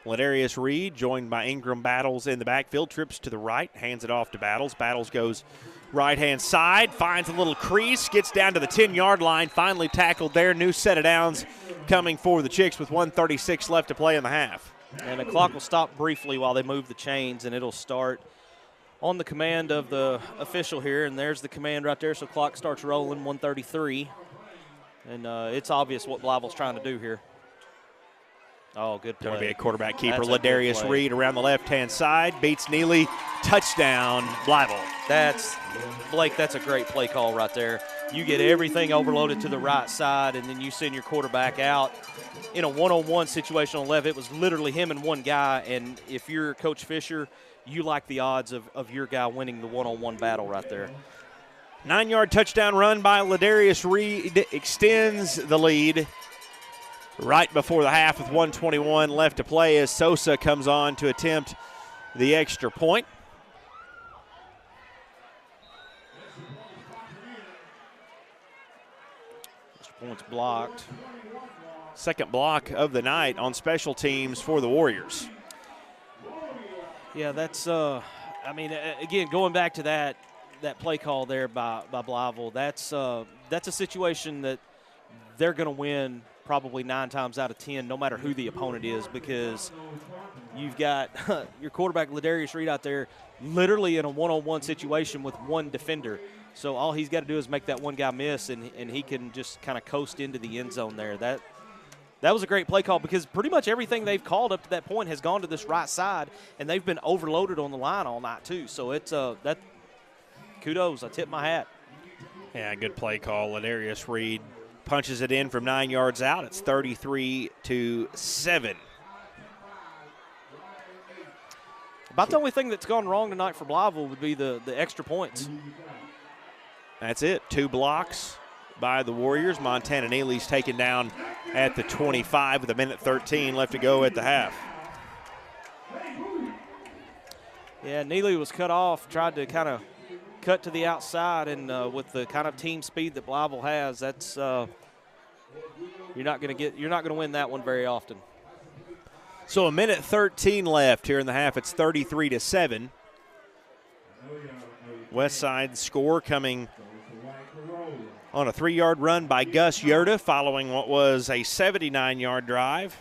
Ladarius Reed, joined by Ingram Battles in the backfield, trips to the right, hands it off to Battles. Battles goes right-hand side, finds a little crease, gets down to the 10-yard line, finally tackled there. New set of downs coming for the Chicks with 1:36 left to play in the half. And the clock will stop briefly while they move the chains, and it'll start on the command of the official here. And there's the command right there, so clock starts rolling, 1:33. And it's obvious what Blytheville's trying to do here. Oh, good play. Going to be a quarterback keeper. That's a good Ladarius play. Reed around the left-hand side, beats Neely, touchdown, Blytheville. Blake, that's a great play call right there. You get everything overloaded to the right side, and then you send your quarterback out in a one-on-one situation on left. It was literally him and one guy, and if you're Coach Fisher, you like the odds of your guy winning the one-on-one battle right there. 9-yard touchdown run by Ladarius Reed extends the lead right before the half with 1:21 left to play as Sosa comes on to attempt the extra point. Points blocked. Second block of the night on special teams for the Warriors. Yeah, that's again, going back to that play call there by Blytheville, that's a situation that they're going to win probably 9 times out of 10, no matter who the opponent is, because you've got your quarterback Ladarius Reed out there literally in a one-on-one situation with one defender. So all he's got to do is make that one guy miss, and he can just kind of coast into the end zone there. That was a great play call, because pretty much everything they've called up to that point has gone to this right side, and they've been overloaded on the line all night too. So it's that kudos. I tip my hat. Yeah, good play call. Ladarius Reed punches it in from 9 yards out. It's 33-7. About the only thing that's gone wrong tonight for Blytheville would be the extra points. That's it. 2 blocks by the Warriors. Montana Neely's taken down at the 25 with 1:13 left to go at the half. Yeah, Neely was cut off, tried to kind of cut to the outside, and with the kind of team speed that Blytheville has, that's you're not going to win that one very often. So 1:13 left here in the half. It's 33-7. Westside score coming on a 3-yard run by Gus Yerda following what was a 79-yard drive.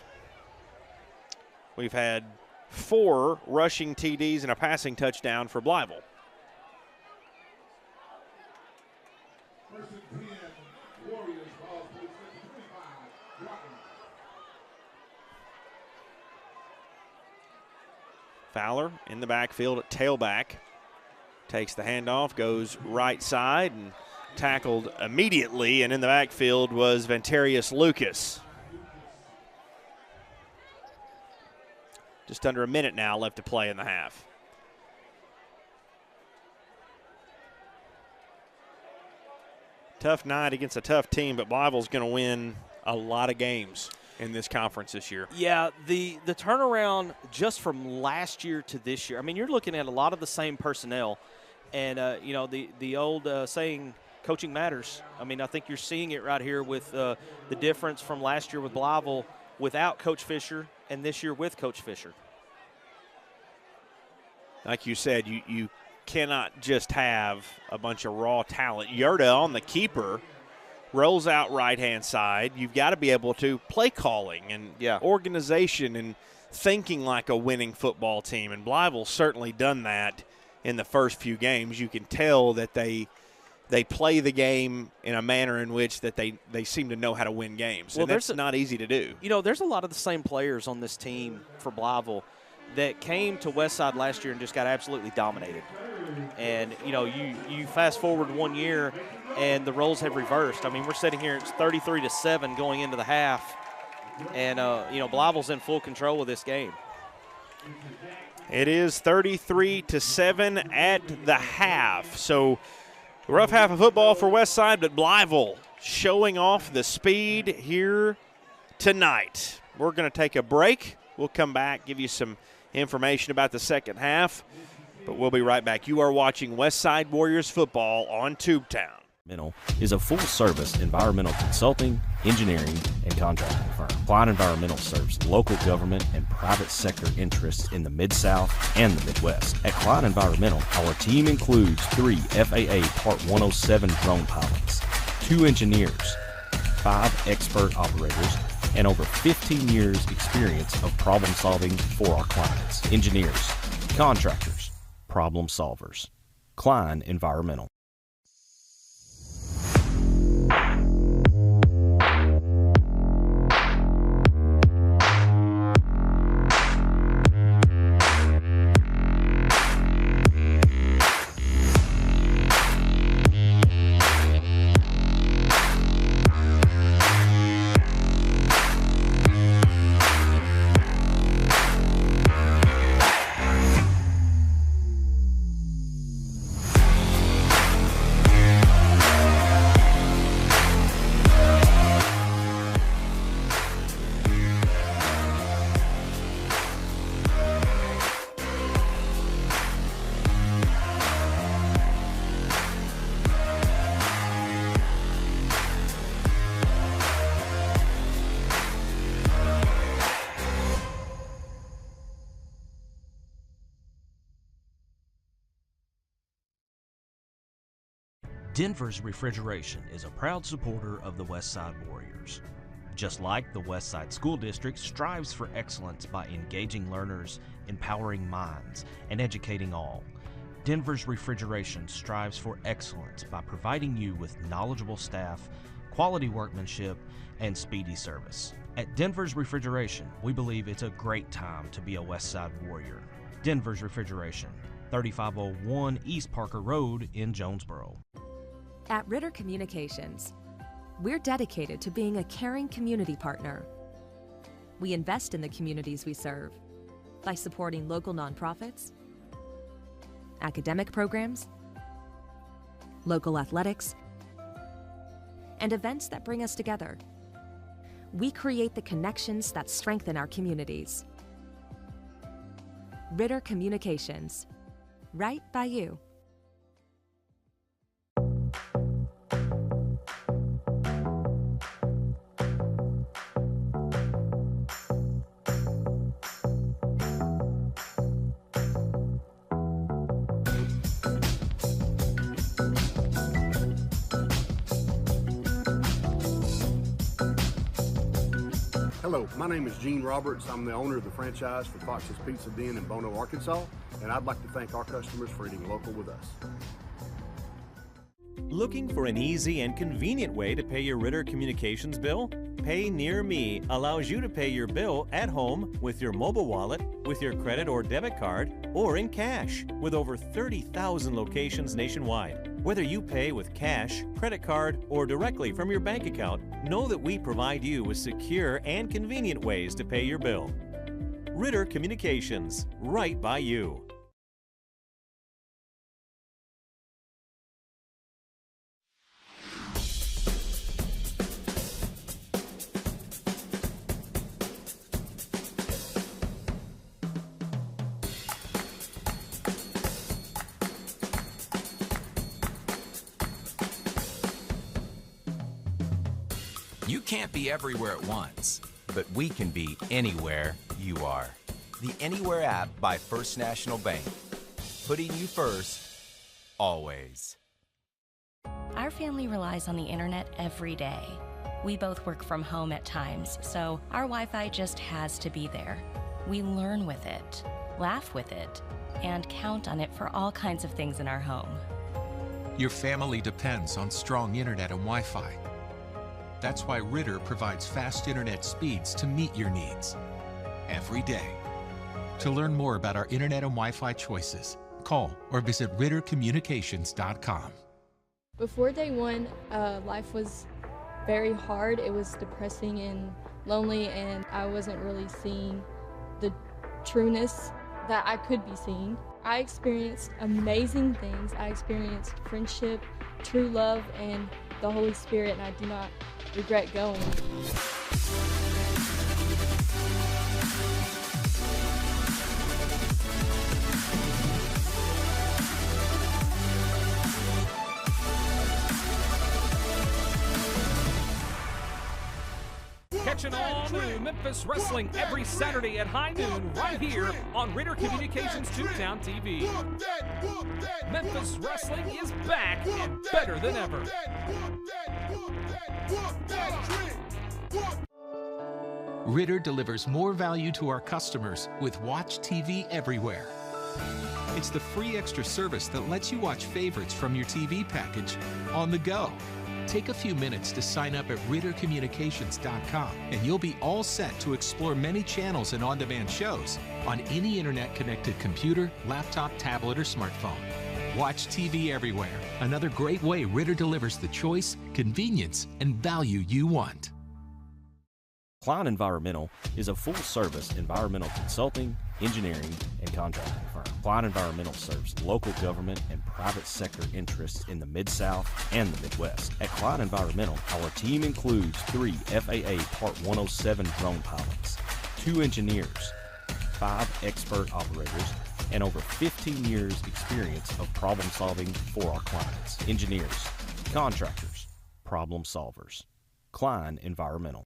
We've had 4 rushing TDs and a passing touchdown for Blytheville. Fowler in the backfield at tailback. Takes the handoff, goes right side, and tackled immediately, and in the backfield was Ventarius Lucas. Just under a minute now left to play in the half. Tough night against a tough team, but Blytheville's going to win a lot of games in this conference this year. Yeah, the turnaround just from last year to this year, I mean, you're looking at a lot of the same personnel, and, the old saying, coaching matters. I mean, I think you're seeing it right here with the difference from last year with Blytheville without Coach Fisher and this year with Coach Fisher. Like you said, you cannot just have a bunch of raw talent. Yerda on the keeper rolls out right-hand side. You've got to be able to play calling and organization and thinking like a winning football team, and Blytheville's certainly done that in the first few games. You can tell that they play the game in a manner in which that they seem to know how to win games, and that's not easy to do. You know, there's a lot of the same players on this team for Blytheville that came to Westside last year and just got absolutely dominated. And, you fast forward 1 year and the roles have reversed. I mean, we're sitting here, it's 33-7 going into the half, and, Blytheville's in full control of this game. It is 33-7 at the half. So rough half of football for Westside, but Blytheville showing off the speed here tonight. We're going to take a break. We'll come back, give you some information about the second half, but we'll be right back. You are watching Westside Warriors football on Tubetown. Is a full-service environmental consulting, engineering, and contracting firm. Klein Environmental serves local government and private sector interests in the Mid-South and the Midwest. At Klein Environmental, our team includes 3 FAA Part 107 drone pilots, 2 engineers, 5 expert operators, and over 15 years experience of problem solving for our clients. Engineers, contractors, problem solvers. Klein Environmental. Denver's Refrigeration is a proud supporter of the Westside Warriors. Just like the Westside School District strives for excellence by engaging learners, empowering minds, and educating all, Denver's Refrigeration strives for excellence by providing you with knowledgeable staff, quality workmanship, and speedy service. At Denver's Refrigeration, we believe it's a great time to be a Westside Warrior. Denver's Refrigeration, 3501 East Parker Road in Jonesboro. At Ritter Communications, we're dedicated to being a caring community partner. We invest in the communities we serve by supporting local nonprofits, academic programs, local athletics, and events that bring us together. We create the connections that strengthen our communities. Ritter Communications, right by you. Hello, my name is Gene Roberts. I'm the owner of the franchise for Fox's Pizza Den in Bono, Arkansas, and I'd like to thank our customers for eating local with us. Looking for an easy and convenient way to pay your Ritter Communications bill? Pay Near Me allows you to pay your bill at home with your mobile wallet, with your credit or debit card, or in cash, with over 30,000 locations nationwide. Whether you pay with cash, credit card, or directly from your bank account, know that we provide you with secure and convenient ways to pay your bill. Ritter Communications, right by you. You can't be everywhere at once, but we can be anywhere you are. The Anywhere app by First National Bank. Putting you first, always. Our family relies on the internet every day. We both work from home at times, so our Wi-Fi just has to be there. We learn with it, laugh with it, and count on it for all kinds of things in our home. Your family depends on strong internet and Wi-Fi. That's why Ritter provides fast internet speeds to meet your needs every day. To learn more about our internet and Wi-Fi choices, call or visit rittercommunications.com. Before day one, life was very hard. It was depressing and lonely, and I wasn't really seeing the trueness that I could be seeing. I experienced amazing things. I experienced friendship, true love, and the Holy Spirit, and I do not regret going. Catching all new Memphis wrestling every Saturday at high noon right here on Ritter Communications Tubetown TV. Memphis wrestling is back and better than ever. Ritter delivers more value to our customers with Watch TV Everywhere. It's the free extra service that lets you watch favorites from your TV package on the go. Take a few minutes to sign up at rittercommunications.com and you'll be all set to explore many channels and on-demand shows on any internet-connected computer, laptop, tablet, or smartphone. Watch TV everywhere. Another great way Ritter delivers the choice, convenience, and value you want. Klein Environmental is a full-service environmental consulting, engineering, and contracting firm. Klein Environmental serves local government and private sector interests in the Mid-South and the Midwest. At Klein Environmental, our team includes 3 FAA Part 107 drone pilots, 2 engineers, 5 expert operators, and over 15 years experience of problem solving for our clients. Engineers, contractors, problem solvers. Klein Environmental.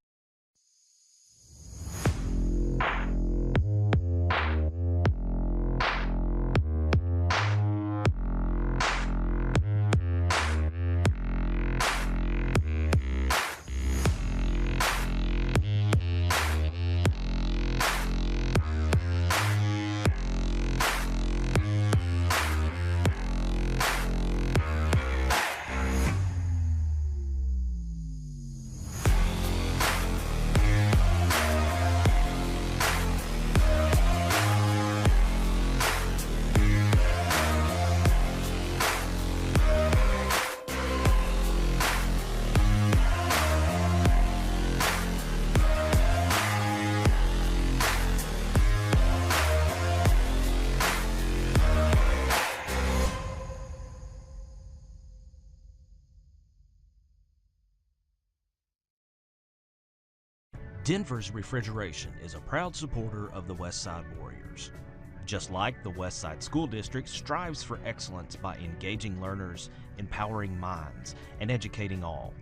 Denver's Refrigeration is a proud supporter of the Westside Warriors. Just like the Westside School District strives for excellence by engaging learners, empowering minds, and educating all,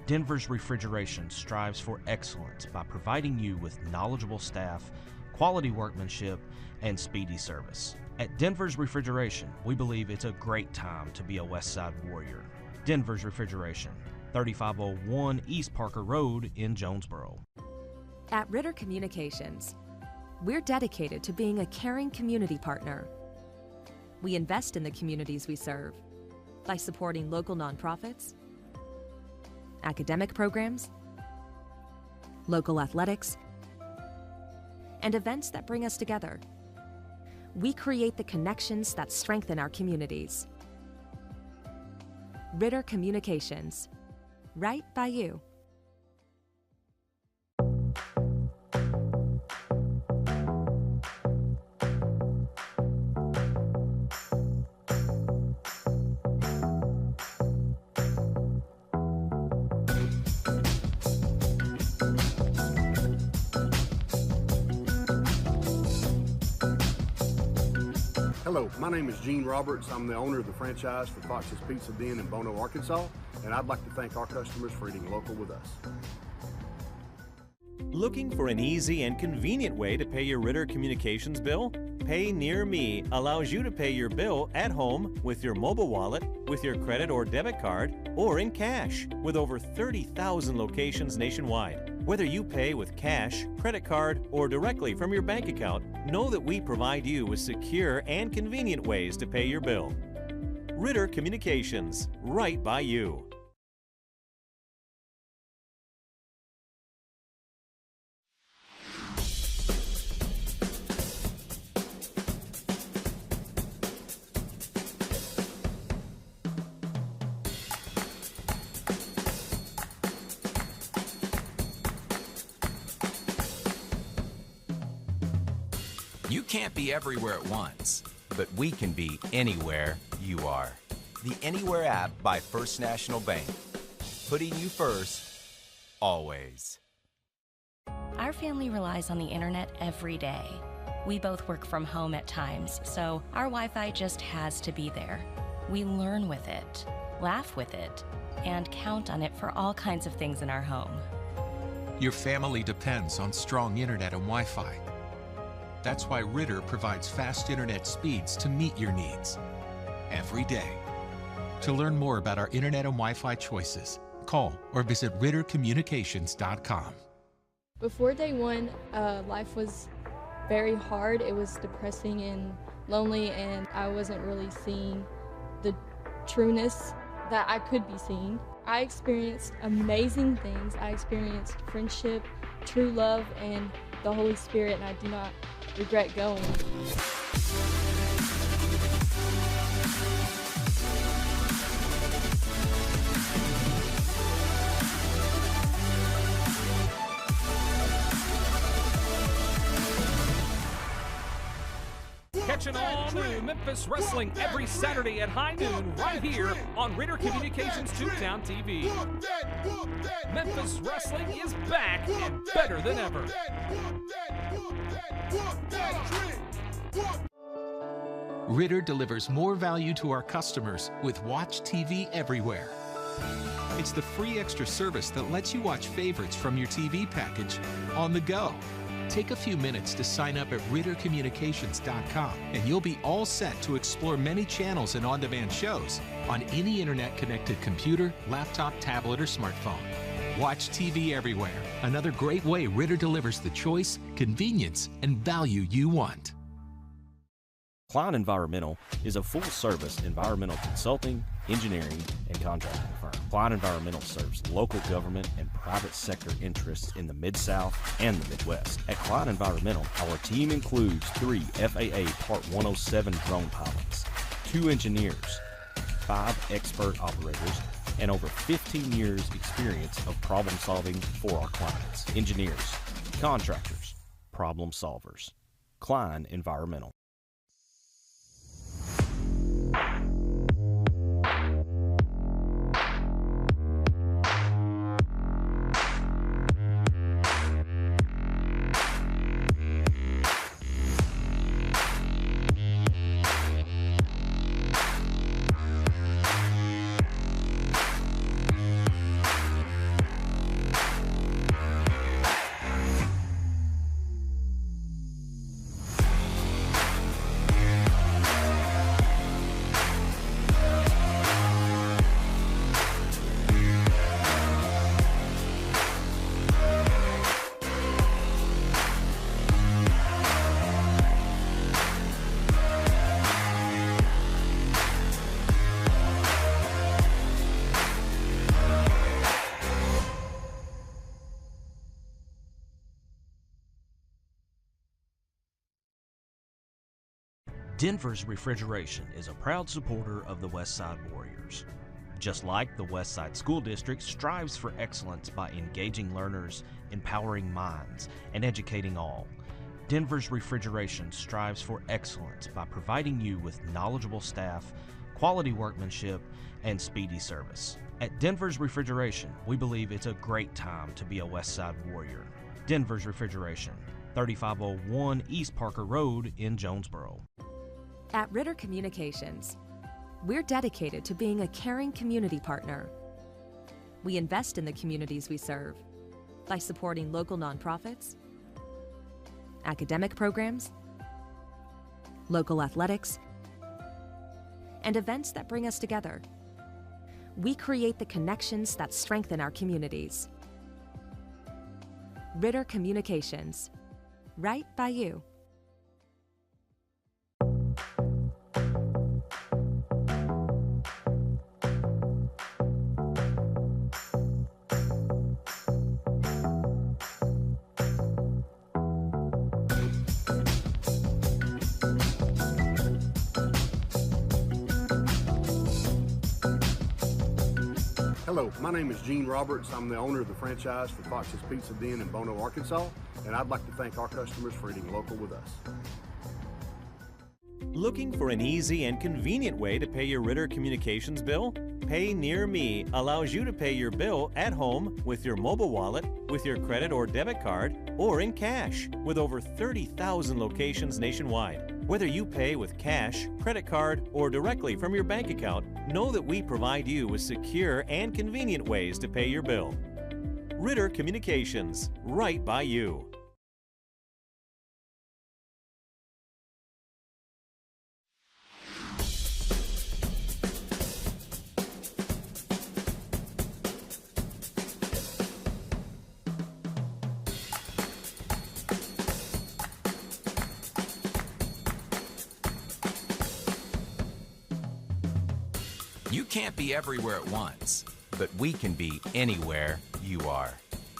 Denver's Refrigeration strives for excellence by providing you with knowledgeable staff, quality workmanship, and speedy service. At Denver's Refrigeration, we believe it's a great time to be a Westside Warrior. Denver's Refrigeration, 3501 East Parker Road in Jonesboro. At Ritter Communications, we're dedicated to being a caring community partner. We invest in the communities we serve by supporting local nonprofits, academic programs, local athletics, and events that bring us together. We create the connections that strengthen our communities. Ritter Communications, right by you. Hello, my name is Gene Roberts. I'm the owner of the franchise for Fox's Pizza Den in Bono, Arkansas, and I'd like to thank our customers for eating local with us. Looking for an easy and convenient way to pay your Ritter Communications bill? Pay Near Me allows you to pay your bill at home with your mobile wallet, with your credit or debit card, or in cash, with over 30,000 locations nationwide. Whether you pay with cash, credit card, or directly from your bank account, know that we provide you with secure and convenient ways to pay your bill. Ritter Communications, right by you. You can't be everywhere at once, but we can be anywhere you are. The Anywhere app by First National Bank. Putting you first, always. Our family relies on the internet every day. We both work from home at times, so our Wi-Fi just has to be there. We learn with it, laugh with it, and count on it for all kinds of things in our home. Your family depends on strong internet and Wi-Fi. That's why Ritter provides fast internet speeds to meet your needs every day. To learn more about our internet and Wi-Fi choices, call or visit rittercommunications.com. Before day one, life was very hard. It was depressing and lonely, and I wasn't really seeing the trueness that I could be seeing. I experienced amazing things. I experienced friendship, true love, and the Holy Spirit, and I do not regret going. Catching all new Memphis wrestling every Saturday at high noon right here on Ritter Communications Tubetown TV. Memphis wrestling is back and better than ever. Ritter delivers more value to our customers with Watch TV Everywhere. It's the free extra service that lets you watch favorites from your TV package on the go. Take a few minutes to sign up at rittercommunications.com and you'll be all set to explore many channels and on-demand shows on any internet-connected computer, laptop, tablet, or smartphone. Watch TV Everywhere, another great way Ritter delivers the choice, convenience, and value you want. Klein Environmental is a full-service environmental consulting, engineering, and contracting firm. Klein Environmental serves local government and private sector interests in the Mid-South and the Midwest. At Klein Environmental, our team includes 3 FAA Part 107 drone pilots, 2 engineers, 5 expert operators, and over 15 years experience of problem solving for our clients. Engineers, contractors, problem solvers. Klein Environmental. Denver's Refrigeration is a proud supporter of the Westside Warriors. Just like the Westside School District strives for excellence by engaging learners, empowering minds, and educating all, Denver's Refrigeration strives for excellence by providing you with knowledgeable staff, quality workmanship, and speedy service. At Denver's Refrigeration, we believe it's a great time to be a Westside Warrior. Denver's Refrigeration, 3501 East Parker Road in Jonesboro. At Ritter Communications, we're dedicated to being a caring community partner. We invest in the communities we serve by supporting local nonprofits, academic programs, local athletics, and events that bring us together. We create the connections that strengthen our communities. Ritter Communications, right by you. Hello, my name is Gene Roberts. I'm the owner of the franchise for Fox's Pizza Den in Bono, Arkansas, and I'd like to thank our customers for eating local with us. Looking for an easy and convenient way to pay your Ritter Communications bill? Pay Near Me allows you to pay your bill at home with your mobile wallet, with your credit or debit card, or in cash, with over 30,000 locations nationwide. Whether you pay with cash, credit card, or directly from your bank account, know that we provide you with secure and convenient ways to pay your bill. Ritter Communications, right by you. You can't be everywhere at once, but we can be anywhere you are.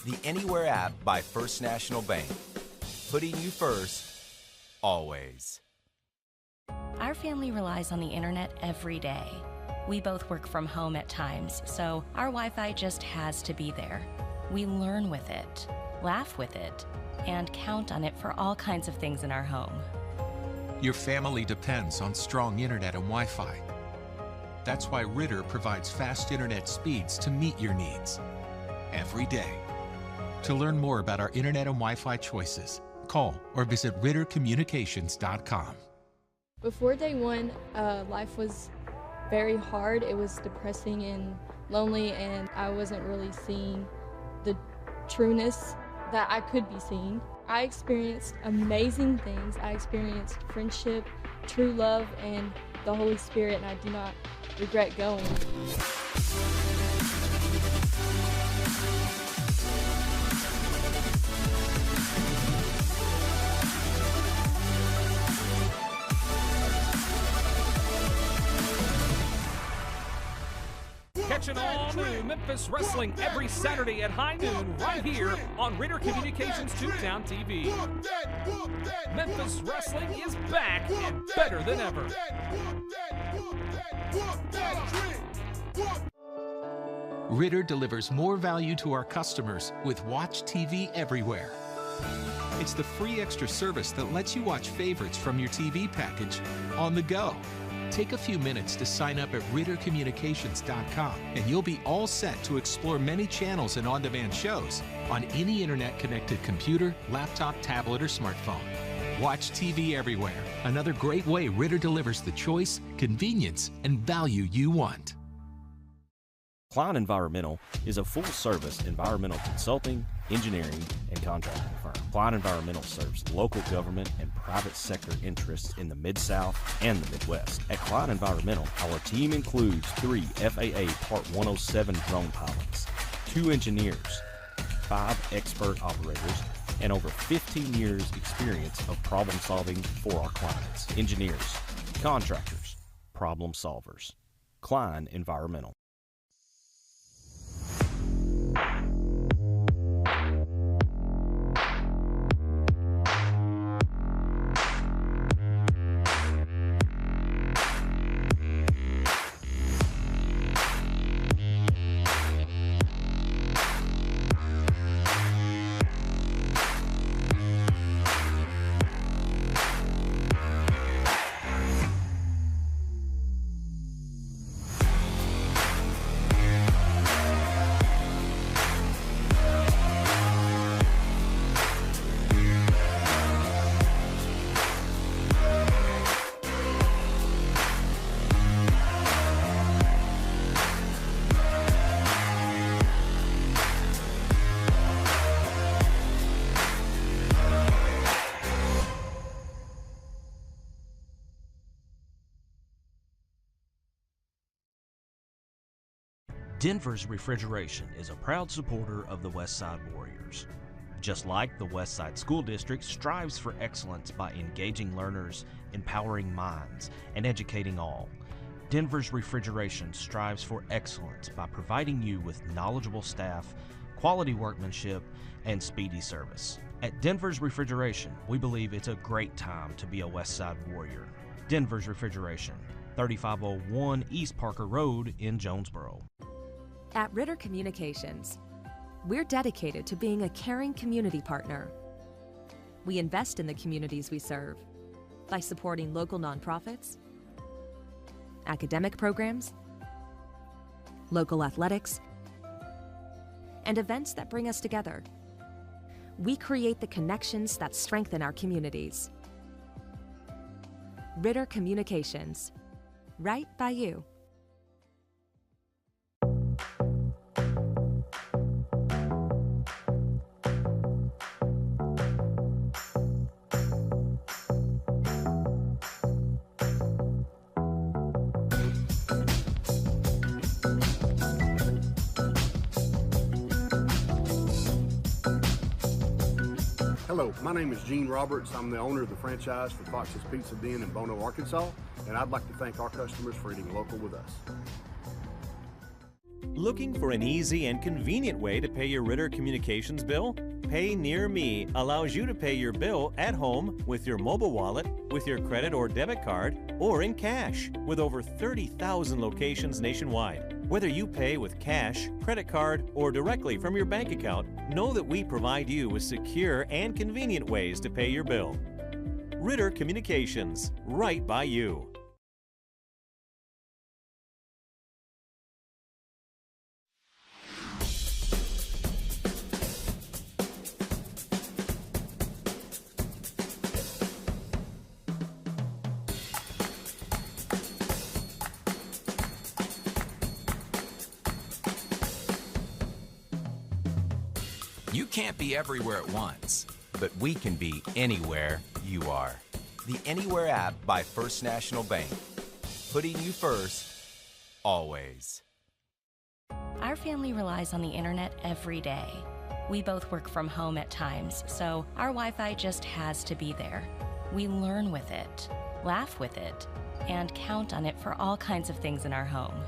The Anywhere app by First National Bank. Putting you first, always. Our family relies on the internet every day. We both work from home at times, so our Wi-Fi just has to be there. We learn with it, laugh with it, and count on it for all kinds of things in our home. Your family depends on strong internet and Wi-Fi. That's why Ritter provides fast internet speeds to meet your needs every day. To learn more about our internet and Wi-Fi choices, call or visit rittercommunications.com. Before day one, life was very hard. It was depressing and lonely, and I wasn't really seeing the trueness that I could be seeing. I experienced amazing things. I experienced friendship, true love, and the Holy Spirit, and I do not regret going. Catch an all-new Memphis Wrestling every Saturday at high noon right here on Ritter Communications Tubetown TV. Memphis Wrestling is back and better than ever. Ritter delivers more value to our customers with Watch TV Everywhere. It's the free extra service that lets you watch favorites from your TV package on the go. Take a few minutes to sign up at rittercommunications.com and you'll be all set to explore many channels and on-demand shows on any internet-connected computer, laptop, tablet, or smartphone. Watch TV Everywhere, another great way Ritter delivers the choice, convenience, and value you want. Klein Environmental is a full-service environmental consulting, engineering, and contracting firm. Klein Environmental serves local government and private sector interests in the Mid-South and the Midwest. At Klein Environmental, our team includes 3 FAA Part 107 drone pilots, 2 engineers, 5 expert operators, and over 15 years experience of problem solving for our clients. Engineers, contractors, problem solvers. Klein Environmental. Denver's Refrigeration is a proud supporter of the Westside Warriors. Just like the Westside School District strives for excellence by engaging learners, empowering minds, and educating all, Denver's Refrigeration strives for excellence by providing you with knowledgeable staff, quality workmanship, and speedy service. At Denver's Refrigeration, we believe it's a great time to be a Westside Warrior. Denver's Refrigeration, 3501 East Parker Road in Jonesboro. At Ritter Communications, we're dedicated to being a caring community partner. We invest in the communities we serve by supporting local nonprofits, academic programs, local athletics, and events that bring us together. We create the connections that strengthen our communities. Ritter Communications, right by you. Hello, my name is Gene Roberts. I'm the owner of the franchise for Fox's Pizza Den in Bono, Arkansas, and I'd like to thank our customers for eating local with us. Looking for an easy and convenient way to pay your Ritter Communications bill? Pay Near Me allows you to pay your bill at home with your mobile wallet, with your credit or debit card, or in cash, with over 30,000 locations nationwide. Whether you pay with cash, credit card, or directly from your bank account, know that we provide you with secure and convenient ways to pay your bill. Ritter Communications, right by you. You can't be everywhere at once, but we can be anywhere you are. The Anywhere app by First National Bank. Putting you first, always. Our family relies on the internet every day. We both work from home at times, so our Wi-Fi just has to be there. We learn with it, laugh with it, and count on it for all kinds of things in our home.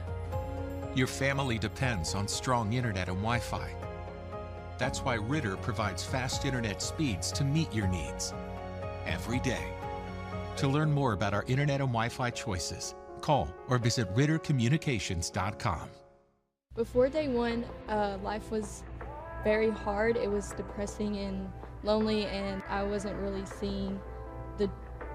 Your family depends on strong internet and Wi-Fi. That's why Ritter provides fast internet speeds to meet your needs every day. To learn more about our internet and Wi-Fi choices, call or visit rittercommunications.com. Before day one, life was very hard. It was depressing and lonely, and I wasn't really seeing the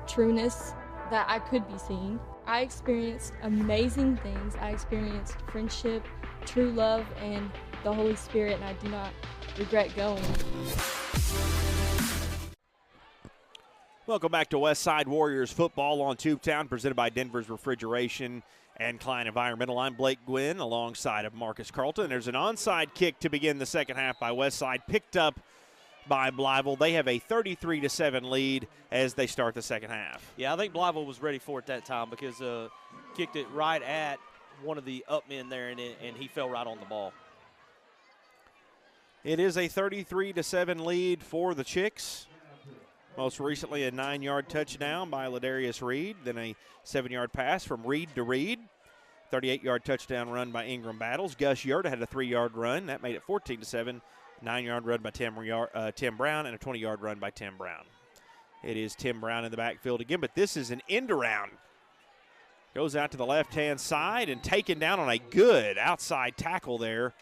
trueness that I could be seeing. I experienced amazing things. I experienced friendship, true love, and the Holy Spirit, and I do not regret going. Welcome back to Westside Warriors football on Tubetown, presented by Denver's Refrigeration and Klein Environmental. I'm Blake Gwynn alongside of Marcus Carlton. There's an onside kick to begin the second half by Westside, picked up by Blytheville. They have a 33-7 lead as they start the second half. Yeah, I think Blytheville was ready for it that time because kicked it right at one of the up men there, and he fell right on the ball. It is a 33-7 lead for the Chicks. Most recently a 9-yard touchdown by Ladarius Reed, then a 7-yard pass from Reed to Reed. 38-yard touchdown run by Ingram Battles. Gus Yerta had a 3-yard run. That made it 14-7. 9-yard run by Tim Brown and a 20-yard run by Tim Brown. It is Tim Brown in the backfield again, but this is an end around. Goes out to the left-hand side and taken down on a good outside tackle there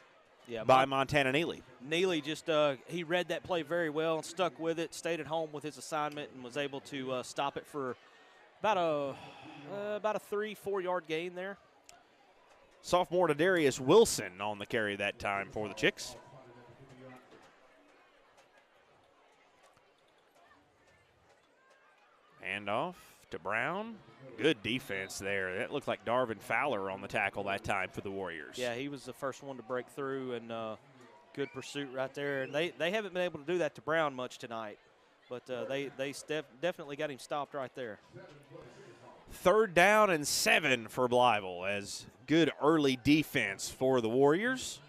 by Montana Neely. Neely just, he read that play very well and stuck with it, stayed at home with his assignment, and was able to stop it for about a 3-4 yard gain there. Sophomore Darius Wilson on the carry that time for the Chicks. Handoff to Brown. Good defense there. That looked like Darvin Fowler on the tackle that time for the Warriors. Yeah, he was the first one to break through, and good pursuit right there. And they haven't been able to do that to Brown much tonight, but they definitely got him stopped right there. 3rd down and 7 for Blytheville as Good early defense for the Warriors.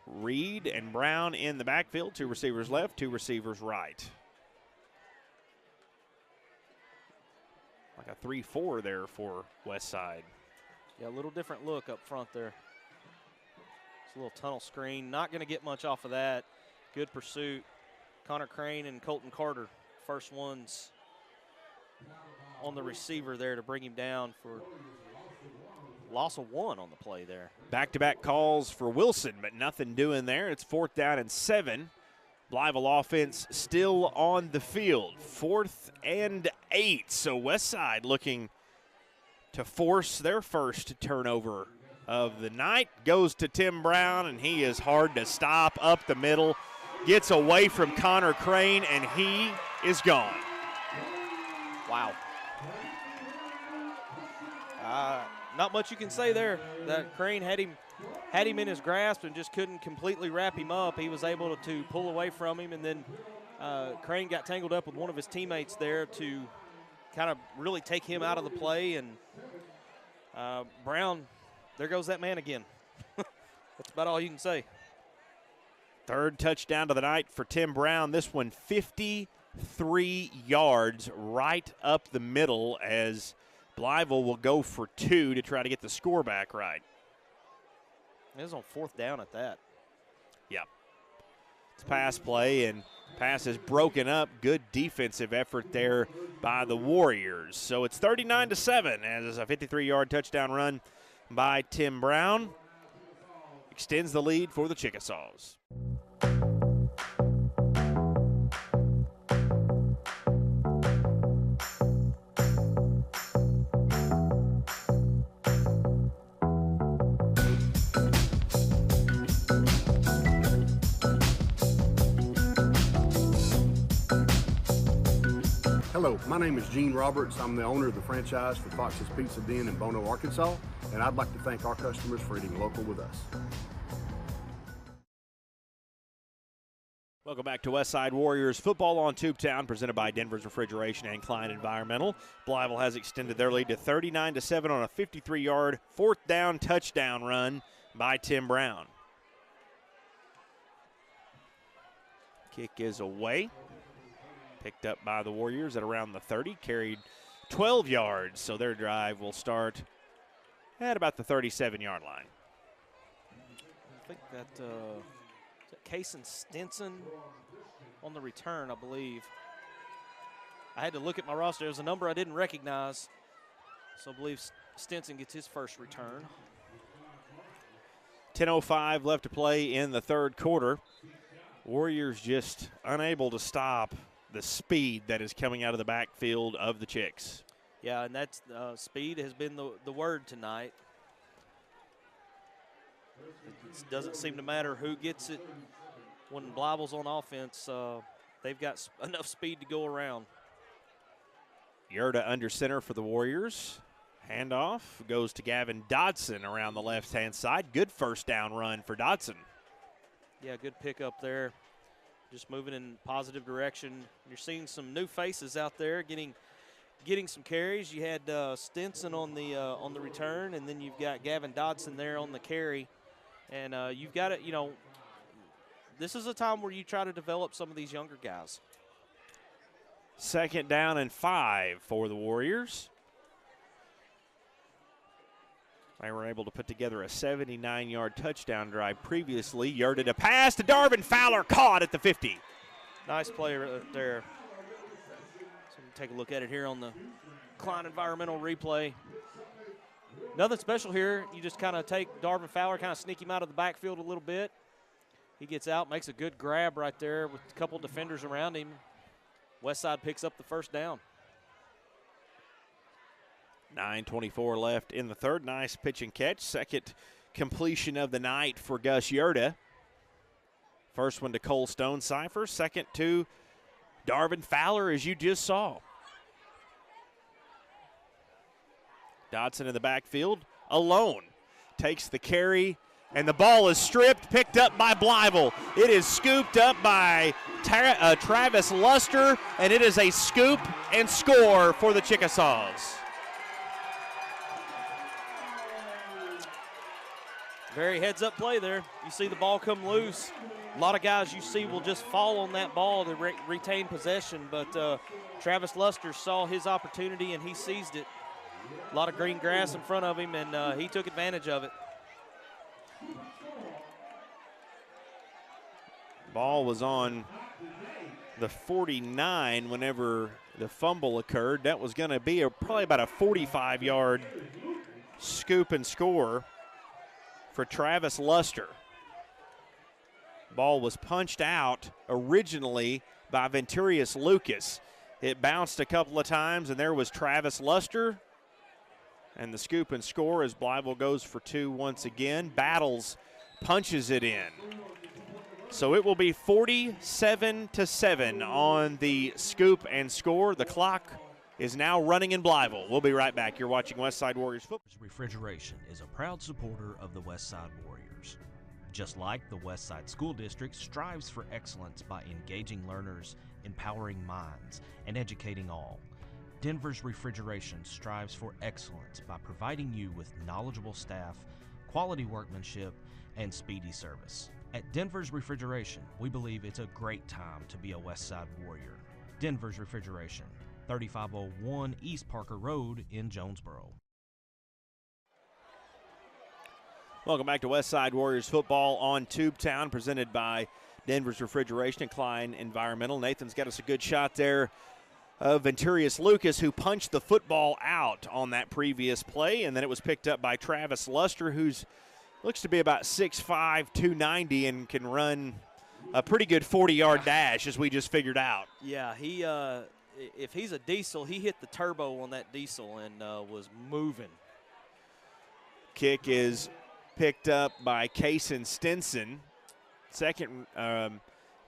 Reed and Brown in the backfield, 2 receivers left, 2 receivers right. Like a 3-4 there for Westside. Yeah, a little different look up front there. It's a little tunnel screen. Not going to get much off of that. Good pursuit. Connor Crane and Colton Carter, first ones on the receiver there to bring him down for loss of 1 on the play there. Back-to-back calls for Wilson, but nothing doing there. It's 4th down and 7. Blytheville offense still on the field. 4th and 8. So Westside looking to force their first turnover of the night. Goes to Tim Brown, and he is hard to stop up the middle. Gets away from Connor Crane, and he is gone. Wow. Not much you can say there. That Crane had him in his grasp and just couldn't completely wrap him up. He was able to pull away from him, and then Crane got tangled up with one of his teammates there to kind of really take him out of the play. And Brown, there goes that man again. That's about all you can say. 3rd touchdown of the night for Tim Brown. This one 53 yards right up the middle, as Blytheville will go for 2 to try to get the score back right. It was on 4th down at that. Yep. It's pass play, and pass is broken up. Good defensive effort there by the Warriors. So it's 39-7 as a 53-yard touchdown run by Tim Brown extends the lead for the Chickasaws. Hello, my name is Gene Roberts. I'm the owner of the franchise for Fox's Pizza Den in Bono, Arkansas, and I'd like to thank our customers for eating local with us. Welcome back to Westside Warriors football on Tubetown, presented by Denver's Refrigeration and Klein Environmental. Blytheville has extended their lead to 39-7 on a 53-yard 4th down touchdown run by Tim Brown. Kick is away. Picked up by the Warriors at around the 30, carried 12 yards, so their drive will start at about the 37-yard line. I think that Kason Stinson on the return, I believe. I had to look at my roster. There was a number I didn't recognize, so I believe Stinson gets his first return. 10:05 left to play in the 3rd quarter. Warriors just unable to stop the speed that is coming out of the backfield of the Chicks. Yeah, and that's speed has been the word tonight. It doesn't seem to matter who gets it. When Blytheville's on offense, they've got enough speed to go around. Yerda under center for the Warriors. Handoff goes to Gavin Dodson around the left-hand side. Good first down run for Dodson. Yeah, good pickup there. Just moving in positive direction. You're seeing some new faces out there getting some carries. You had Stinson on the return, and then you've got Gavin Dodson there on the carry. And you've got it, this is a time where you try to develop some of these younger guys. 2nd down and 5 for the Warriors. They were able to put together a 79-yard touchdown drive previously. Yarded a pass to Darvin Fowler, caught at the 50. Nice play right there. So we take a look at it here on the Klein Environmental replay. Nothing special here. You just kind of take Darvin Fowler, kind of sneak him out of the backfield a little bit. He gets out, makes a good grab right there with a couple defenders around him. Westside picks up the first down. 9:24 left in the 3rd. Nice pitch and catch. 2nd completion of the night for Gus Yerda. First one to Cole Stonecipher. 2nd to Darvin Fowler, as you just saw. Dodson in the backfield alone. Takes the carry, and the ball is stripped, picked up by Blytheville. It is scooped up by Travis Luster, and it is a scoop and score for the Chickasaws. Very heads-up play there. You see the ball come loose. A lot of guys you see will just fall on that ball to retain possession, but Travis Luster saw his opportunity and he seized it. A lot of green grass in front of him, and he took advantage of it. Ball was on the 49 whenever the fumble occurred. That was going to be probably about a 45-yard scoop and score for Travis Luster. Ball was punched out originally by Venturius Lucas. It bounced a couple of times, and there was Travis Luster. And the scoop and score as Blytheville goes for 2 once again. Battles punches it in. So it will be 47-7 on the scoop and score. The clock is now running in Blytheville. We'll be right back. You're watching Westside Warriors football. Refrigeration is a proud supporter of the Westside Warriors. Just like the Westside School District strives for excellence by engaging learners, empowering minds, and educating all, Denver's Refrigeration strives for excellence by providing you with knowledgeable staff, quality workmanship, and speedy service. At Denver's Refrigeration, we believe it's a great time to be a Westside Warrior. Denver's Refrigeration, 3501 East Parker Road in Jonesboro. Welcome back to Westside Warriors football on Tubetown, presented by Denver's Refrigeration and Klein Environmental. Nathan's got us a good shot there of Venturius Lucas, who punched the football out on that previous play, and then it was picked up by Travis Luster, who's looks to be about 6'5", 290, and can run a pretty good 40-yard dash, as we just figured out. Yeah, he if he's a diesel, he hit the turbo on that diesel and was moving. Kick is picked up by Kaysen Stinson. Second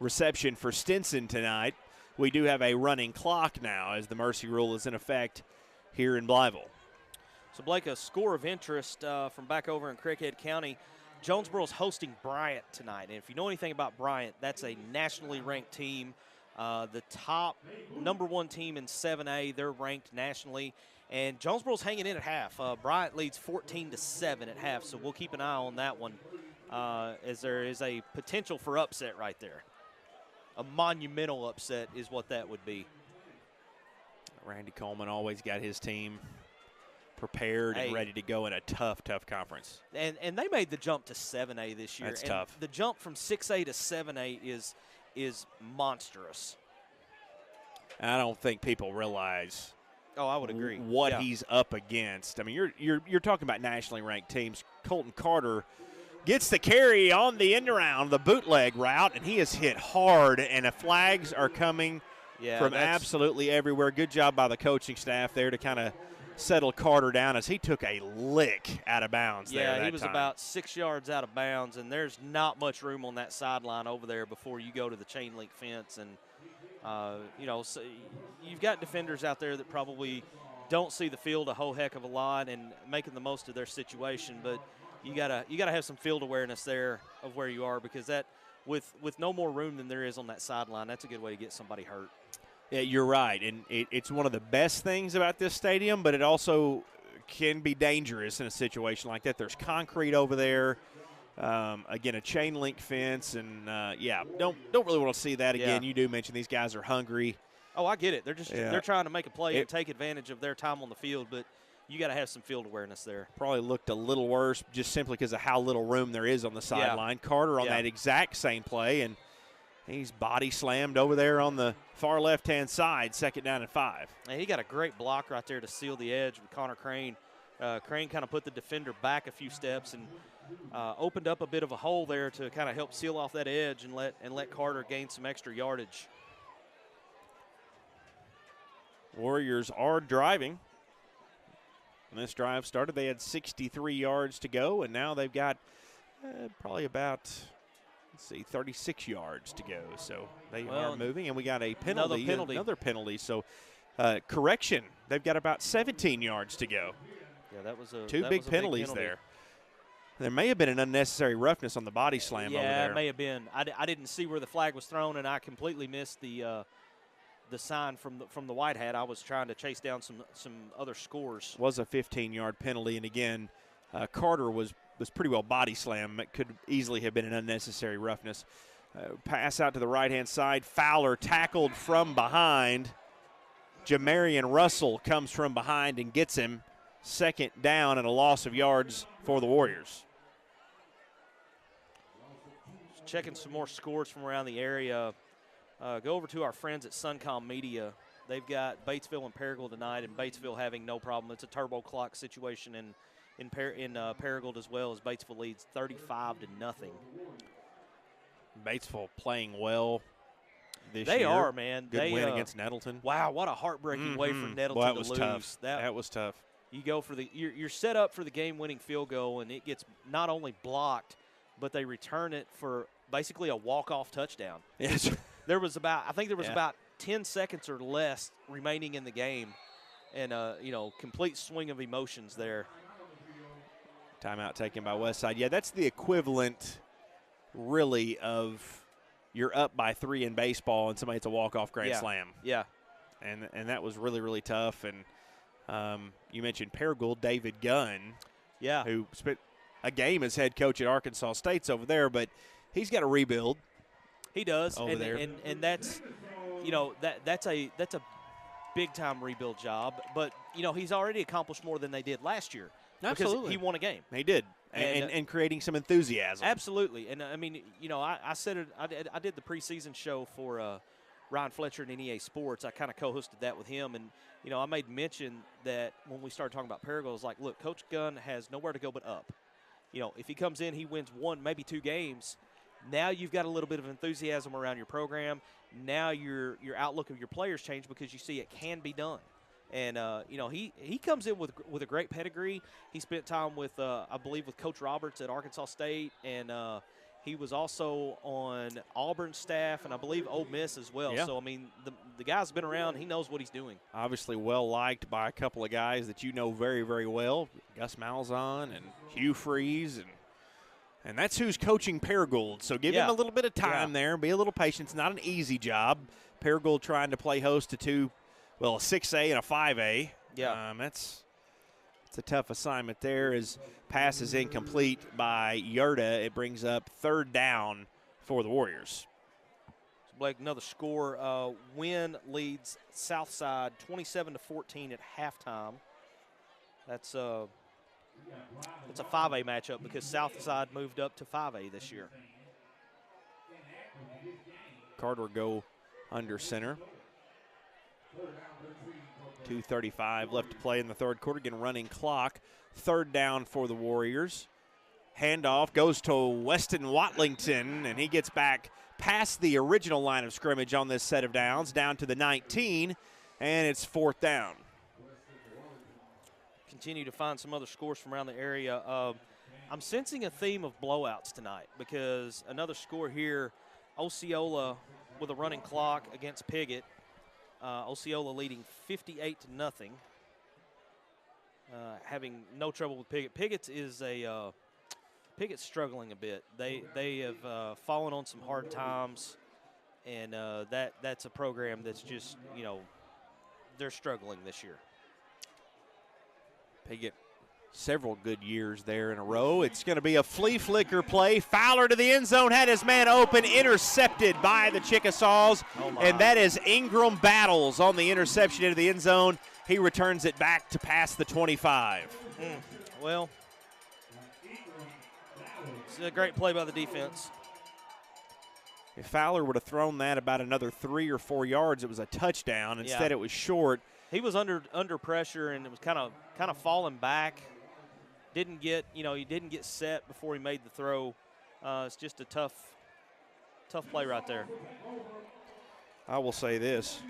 reception for Stinson tonight. We do have a running clock now as the mercy rule is in effect here in Blytheville. So, Blake, a score of interest from back over in Craighead County. Jonesboro's hosting Bryant tonight. And if you know anything about Bryant, that's a nationally ranked team. The top #1 team in 7A, they're ranked nationally. And Jonesboro's hanging in at half. Bryant leads 14-7 at half, so we'll keep an eye on that one as there is a potential for upset right there. A monumental upset is what that would be. Randy Coleman always got his team prepared and ready to go in a tough conference. And they made the jump to 7A this year. That's tough. The jump from 6A to 7A is monstrous. I don't think people realize. Oh, I would agree. What he's up against. I mean, you're talking about nationally ranked teams. Colton Carter gets the carry on the end around, the bootleg route, and he is hit hard, and the flags are coming from absolutely everywhere. Good job by the coaching staff there to kind of settle Carter down as he took a lick out of bounds there. Yeah, he was about 6 yards out of bounds, and there's not much room on that sideline over there before you go to the chain link fence. And, so you've got defenders out there that probably don't see the field a whole heck of a lot and making the most of their situation, but you gotta have some field awareness there of where you are, because that with no more room than there is on that sideline, that's a good way to get somebody hurt. Yeah, you're right, and it's one of the best things about this stadium, but it also can be dangerous in a situation like that. There's concrete over there, again, a chain link fence, and don't really want to see that again. You do mention these guys are hungry. Oh, I get it. They're trying to make a play and take advantage of their time on the field, but you got to have some field awareness there. Probably looked a little worse just simply because of how little room there is on the sideline. Carter on that exact same play, and he's body slammed over there on the far left-hand side, 2nd down and 5. And he got a great block right there to seal the edge with Connor Crane. Crane kind of put the defender back a few steps and opened up a bit of a hole there to kind of help seal off that edge and let Carter gain some extra yardage. Warriors are driving. When this drive started, they had 63 yards to go, and now they've got probably about 36 yards to go. So they are moving, and we got a penalty. Another penalty. So correction, they've got about 17 yards to go. Yeah, that was two big penalties there. There may have been an unnecessary roughness on the body slam over there. Yeah, it may have been. I didn't see where the flag was thrown, and I completely missed the sign from the white hat. I was trying to chase down some other scores. Was a 15-yard penalty, and again, Carter was pretty well body slammed. It could easily have been an unnecessary roughness. Pass out to the right-hand side. Fowler tackled from behind. Jamarian Russell comes from behind and gets him. Second down and a loss of yards for the Warriors. Checking some more scores from around the area. Go over to our friends at Suncom Media. They've got Batesville and Paragould tonight, and Batesville having no problem. It's a turbo clock situation in Paragould as well, as Batesville leads 35-0. Batesville playing well this They year. are, man. Good win against Nettleton. Wow, what a heartbreaking way for Nettleton Well, that to was lose. tough. That was tough. You go for you're set up for the game-winning field goal, and it gets not only blocked, but they return it for basically a walk-off touchdown. Yes. I think there was about 10 seconds or less remaining in the game, and complete swing of emotions there. Timeout taken by Westside. Yeah, that's the equivalent, really, of you're up by 3 in baseball and somebody hits a walk-off grand slam. Yeah. And that was really, really tough. And you mentioned Paragould, David Gunn, who spent a game as head coach at Arkansas State's over there, but he's got to rebuild. He does, over there. And that's that's a big time rebuild job. But he's already accomplished more than they did last year. Absolutely, because he won a game. He did, and creating some enthusiasm. Absolutely, and I mean, I said it. I did the preseason show for Ryan Fletcher and NEA Sports. I kind of co-hosted that with him, and I made mention that when we started talking about Paragould, I was like, look, Coach Gunn has nowhere to go but up. If he comes in, he wins 1, maybe 2 games. Now you've got a little bit of enthusiasm around your program. Now your outlook of your players change because you see it can be done. And, he comes in with a great pedigree. He spent time with, I believe, with Coach Roberts at Arkansas State, and he was also on Auburn's staff and I believe Ole Miss as well. Yeah. So, I mean, the guy's been around. He knows what he's doing. Obviously well-liked by a couple of guys that you know very, very well, Gus Malzahn and Hugh Freeze, and that's who's coaching Paragould. So give him a little bit of time there. Be a little patient. It's not an easy job. Paragould trying to play host to a 6A and a 5A. Yeah. It's a tough assignment there as pass is incomplete by Yerda. It brings up 3rd down for the Warriors. So Blake, another score. Wynn leads Southside 27-14 at halftime. That's a 5A matchup because Southside moved up to 5A this year. Carter go under center. 2:35 left to play in the third quarter. Again, running clock. 3rd down for the Warriors. Handoff goes to Weston Watlington, and he gets back past the original line of scrimmage on this set of downs, down to the 19, and it's 4th down. Continue to find some other scores from around the area. I'm sensing a theme of blowouts tonight because another score here, Osceola with a running clock against Piggott. Osceola leading 58-0. Having no trouble with Piggott. Piggott's struggling a bit. They have fallen on some hard times, and that's a program that's just they're struggling this year. Piggott, several good years there in a row. It's going to be a flea flicker play. Fowler to the end zone, had his man open, intercepted by the Chickasaws. And that is Ingram Battles on the interception into the end zone. He returns it back to past the 25. Well, it's a great play by the defense. If Fowler would have thrown that about another 3 or 4 yards, it was a touchdown. Instead, it was short. He was under pressure, and it was kind of falling back. He didn't get set before he made the throw. It's just a tough play right there. I will say this.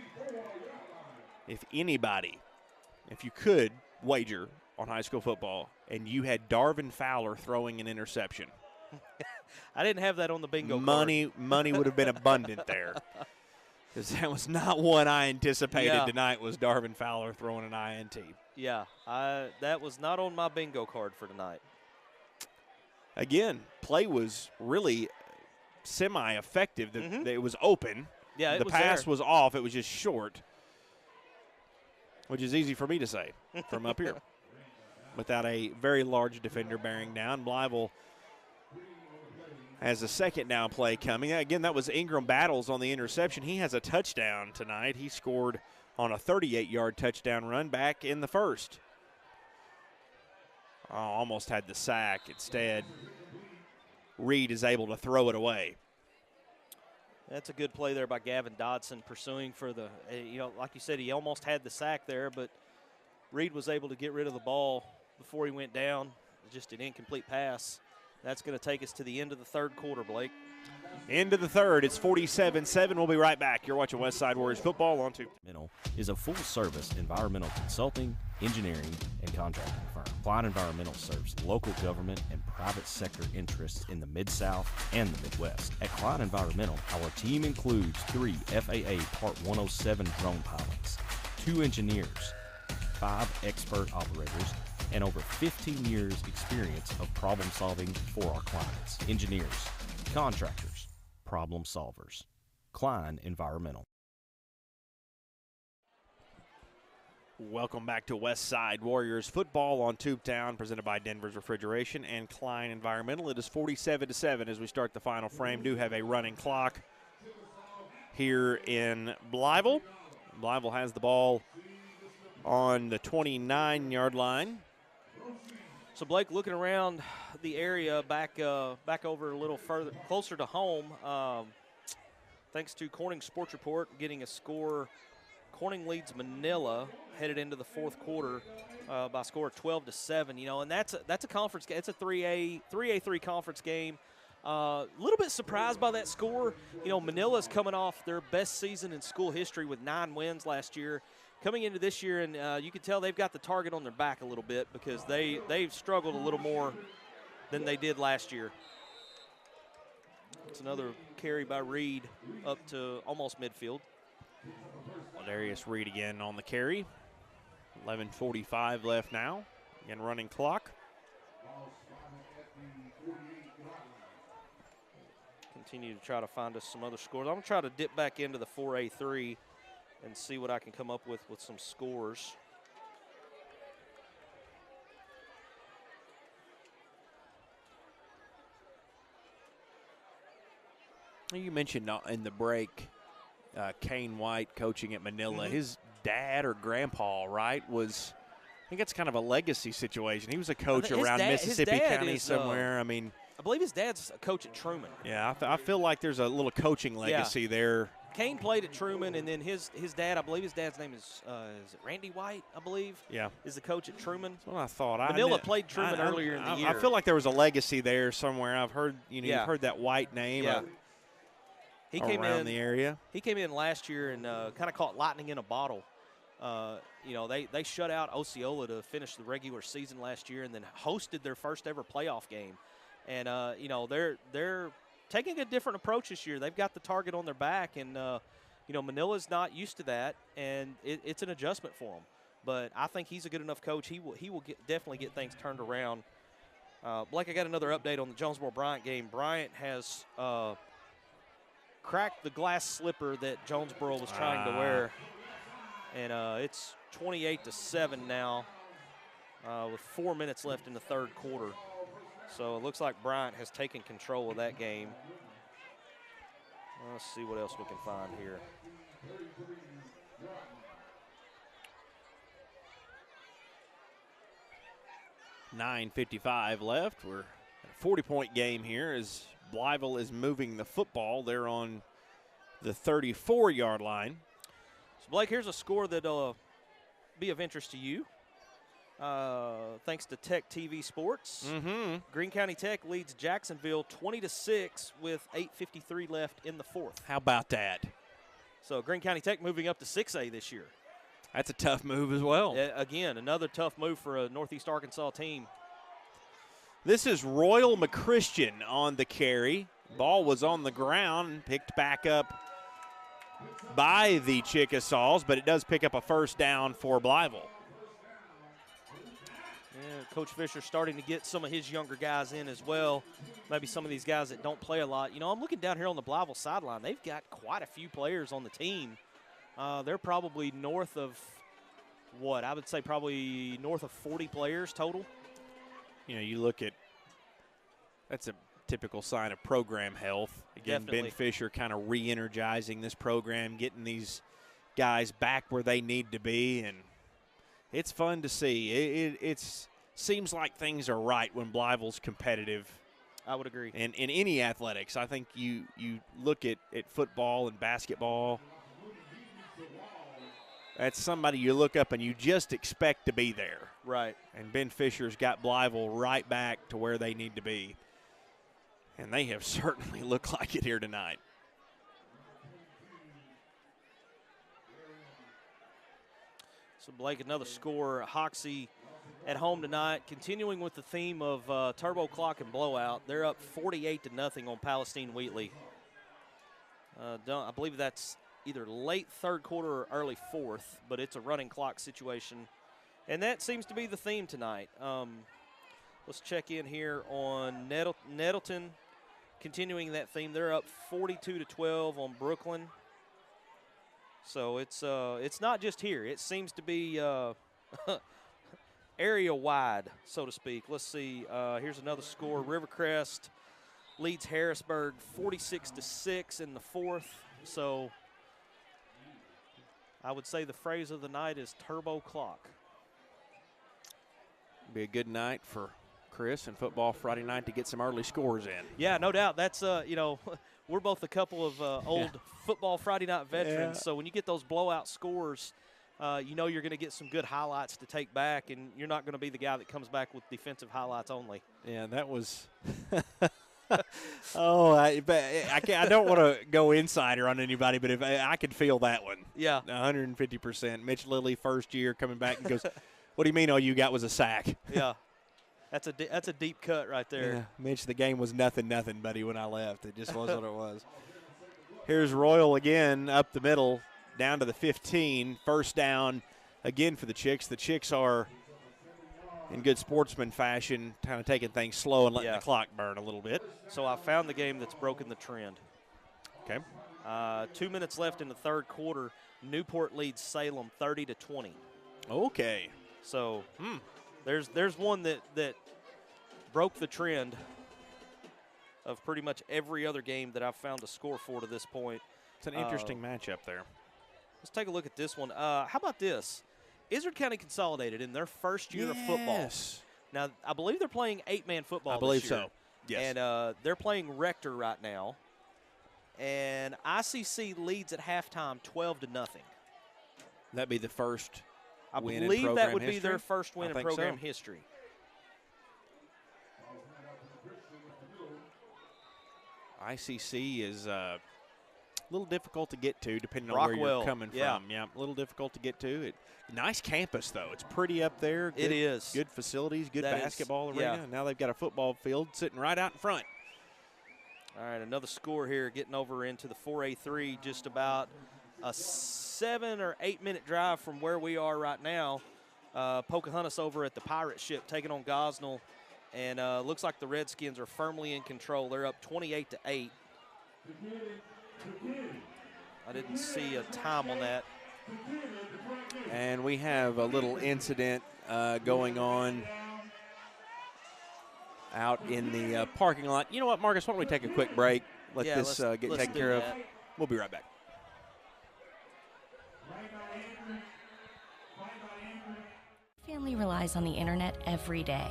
If you could wager on high school football and you had Darvin Fowler throwing an interception. I didn't have that on the bingo card. Money would have been abundant there. Because that was not one I anticipated tonight, was Darvin Fowler throwing an INT. Yeah, that was not on my bingo card for tonight. Again, play was really semi-effective. It was open. Yeah, the pass was off. It was just short, which is easy for me to say from up here. without a very large defender bearing down. Blytheville has a second down play coming. Again, that was Ingram Battles on the interception. He has a touchdown tonight. He scored on a 38-yard touchdown run back in the first. Oh, almost had the sack. Instead, Reed is able to throw it away. That's a good play there by Gavin Dodson, pursuing for the, like you said, he almost had the sack there, but Reed was able to get rid of the ball before he went down. Just an incomplete pass. That's going to take us to the end of the third quarter, Blake. Into the third. It's 47-7. We'll be right back. You're watching Westside Warriors football on Tubetown is a full-service environmental consulting, engineering, and contracting firm. Klein Environmental serves local government and private sector interests in the Mid-South and the Midwest. At Klein Environmental, our team includes 3 FAA Part 107 drone pilots, 2 engineers, 5 expert operators, and over 15 years experience of problem solving for our clients. Engineers, contractors, problem solvers. Klein Environmental. Welcome back to Westside Warriors football on Tubetown, presented by Denver's Refrigeration and Klein Environmental. It is 47-7 as we start the final frame. Do have a running clock here in Blytheville. Blytheville has the ball on the 29-yard line. So, Blake, looking around the area back over a little further, closer to home, thanks to Corning Sports Report getting a score. Corning leads Manila headed into the fourth quarter by a score of 12-7. And that's a conference game. It's a 3A3 conference game. A little bit surprised by that score. Manila's coming off their best season in school history with 9 wins last year. Coming into this year, and you can tell they've got the target on their back a little bit because they've struggled a little more than they did last year. It's another carry by Reed up to almost midfield. Darius Reed again on the carry. 11:45 left now. Again, running clock. Continue to try to find us some other scores. I'm going to try to dip back into the 4A3 and see what I can come up with some scores. You mentioned in the break Kane White coaching at Manila. Mm-hmm. His dad or grandpa, right, was, I think it's kind of a legacy situation. He was a coach around Mississippi County somewhere. I believe his dad's a coach at Truman. Yeah, I feel like there's a little coaching legacy there. Kane played at Truman, and then his dad, I believe his dad's name is it Randy White, I believe? Yeah. Is the coach at Truman. That's what I thought. Manila played Truman earlier in the year. I feel like there was a legacy there somewhere. I've heard, you've heard that White name. Yeah. He came around the area. He came in last year and kind of caught lightning in a bottle. They shut out Osceola to finish the regular season last year and then hosted their first ever playoff game. And, they're taking a different approach this year. They've got the target on their back, and, Manila's not used to that, and it's an adjustment for them. But I think he's a good enough coach. He will definitely get things turned around. Blake, I got another update on the Jonesboro-Bryant game. Bryant has cracked the glass slipper that Jonesboro was trying to wear. And it's 28-7 now with 4 minutes left in the third quarter. So it looks like Bryant has taken control of that game. Let's see what else we can find here. $9:55 left. We're at a 40-point game here as Blytheville is moving the football. They're on the 34-yard line. So, Blake, here's a score that'll be of interest to you. Thanks to Tech TV Sports. Mm-hmm. Greene County Tech leads Jacksonville 20-6 with 8:53 left in the fourth. How about that? So Greene County Tech moving up to 6A this year. That's a tough move as well. Again, another tough move for a Northeast Arkansas team. This is Royal McChristian on the carry. Ball was on the ground, picked back up by the Chickasaws, but it does pick up a first down for Blytheville. Yeah, Coach Fisher starting to get some of his younger guys in as well. Maybe some of these guys that don't play a lot. I'm looking down here on the Blytheville sideline. They've got quite a few players on the team. They're probably north of I would say probably north of 40 players total. You know, you look at that's a typical sign of program health. Again, Definitely. Ben Fisher kind of re-energizing this program, getting these guys back where they need to be, and it's fun to see. It seems like things are right when Blytheville's competitive. I would agree. And in any athletics, I think you look at football and basketball, that's somebody you look up and you just expect to be there. Right. And Ben Fisher's got Blytheville right back to where they need to be. And they have certainly looked like it here tonight. So, Blake, another score. Hoxie at home tonight, continuing with the theme of turbo clock and blowout. They're up 48-0 on Palestine Wheatley. I believe that's either late third quarter or early fourth, but it's a running clock situation. And that seems to be the theme tonight. Let's check in here on Nettleton. Continuing that theme, they're up 42-12 on Brooklyn. So it's not just here. It seems to be area-wide, so to speak. Let's see. Here's another score. Rivercrest leads Harrisburg 46-6 in the fourth. So I would say the phrase of the night is turbo clock. Be a good night for Chris and football Friday night to get some early scores in. Yeah, no doubt. That's, we're both a couple of old football Friday night veterans. Yeah. So when you get those blowout scores, you're going to get some good highlights to take back, and you're not going to be the guy that comes back with defensive highlights only. Yeah, that was I don't want to go insider on anybody, but if I could feel that one. Yeah. 150%. Mitch Lilly, first year, coming back and goes, what do you mean all you got was a sack? Yeah. That's a deep cut right there. Yeah, Mitch, the game was nothing, buddy, when I left. It just was what it was. Here's Royal again up the middle, down to the 15. First down again for the Chicks. The Chicks are, in good sportsman fashion, kind of taking things slow and letting the clock burn a little bit. So I found the game that's broken the trend. Okay. 2 minutes left in the third quarter. Newport leads Salem 30-20. Okay. So there's one that broke the trend of pretty much every other game that I've found a score for to this point. It's an interesting matchup there. Let's take a look at this one. How about this? Izzard County Consolidated in their first year of football. Now, I believe they're playing 8-man football I believe this year. so, yes. And they're playing Rector right now. And ICC leads at halftime 12-0. That'd be the first I win in believe that program would be history? their first win I in think program so. history. ICC is a little difficult to get to, depending on where you're coming from. Yeah, a little difficult to get to. Nice campus, though. It's pretty up there. It is. Good facilities, good basketball arena. yeah. Now they've got a football field sitting right out in front. All right, another score here, getting over into the 4A3, just about a 7 or 8 minute drive from where we are right now. Pocahontas over at the Pirate Ship taking on Gosnell, and looks like the Redskins are firmly in control. They're up 28-8. I didn't see a time on that. And we have a little incident going on out in the parking lot. You know what, Marcus, why don't we take a quick break? Let this get taken care of. We'll be right back. Family relies on the internet every day.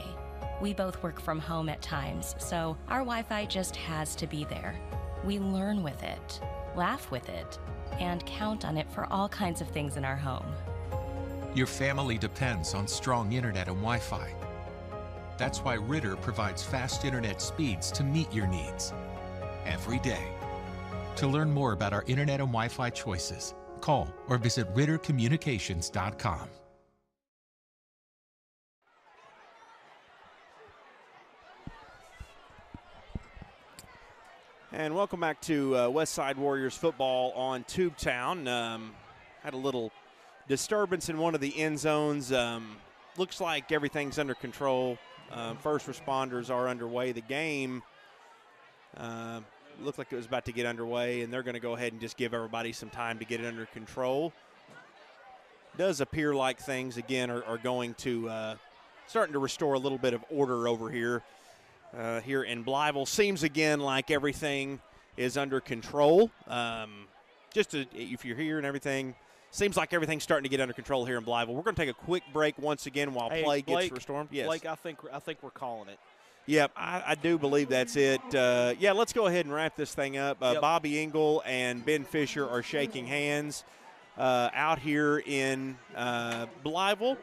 We both work from home at times, so our Wi-Fi just has to be there. We learn with it, laugh with it, and count on it for all kinds of things in our home. Your family depends on strong internet and Wi-Fi. That's why Ritter provides fast internet speeds to meet your needs every day. To learn more about our internet and Wi-Fi choices, call or visit rittercommunications.com. And welcome back to Westside Warriors football on Tubetown. Had a little disturbance in one of the end zones. Looks like everything's under control. First responders are underway. The game looked like it was about to get underway, and they're going to go ahead and just give everybody some time to get it under control. does appear like things again are going to starting to restore a little bit of order over here in Blytheville. Seems again like everything is under control. If you're here and everything, seems like everything's starting to get under control here in Blytheville. We're going to take a quick break once again while play gets restored. Yes, Blake, I think we're calling it. Yep, I do believe that's it. Let's go ahead and wrap this thing up. Bobby Engel and Ben Fisher are shaking hands out here in Blytheville.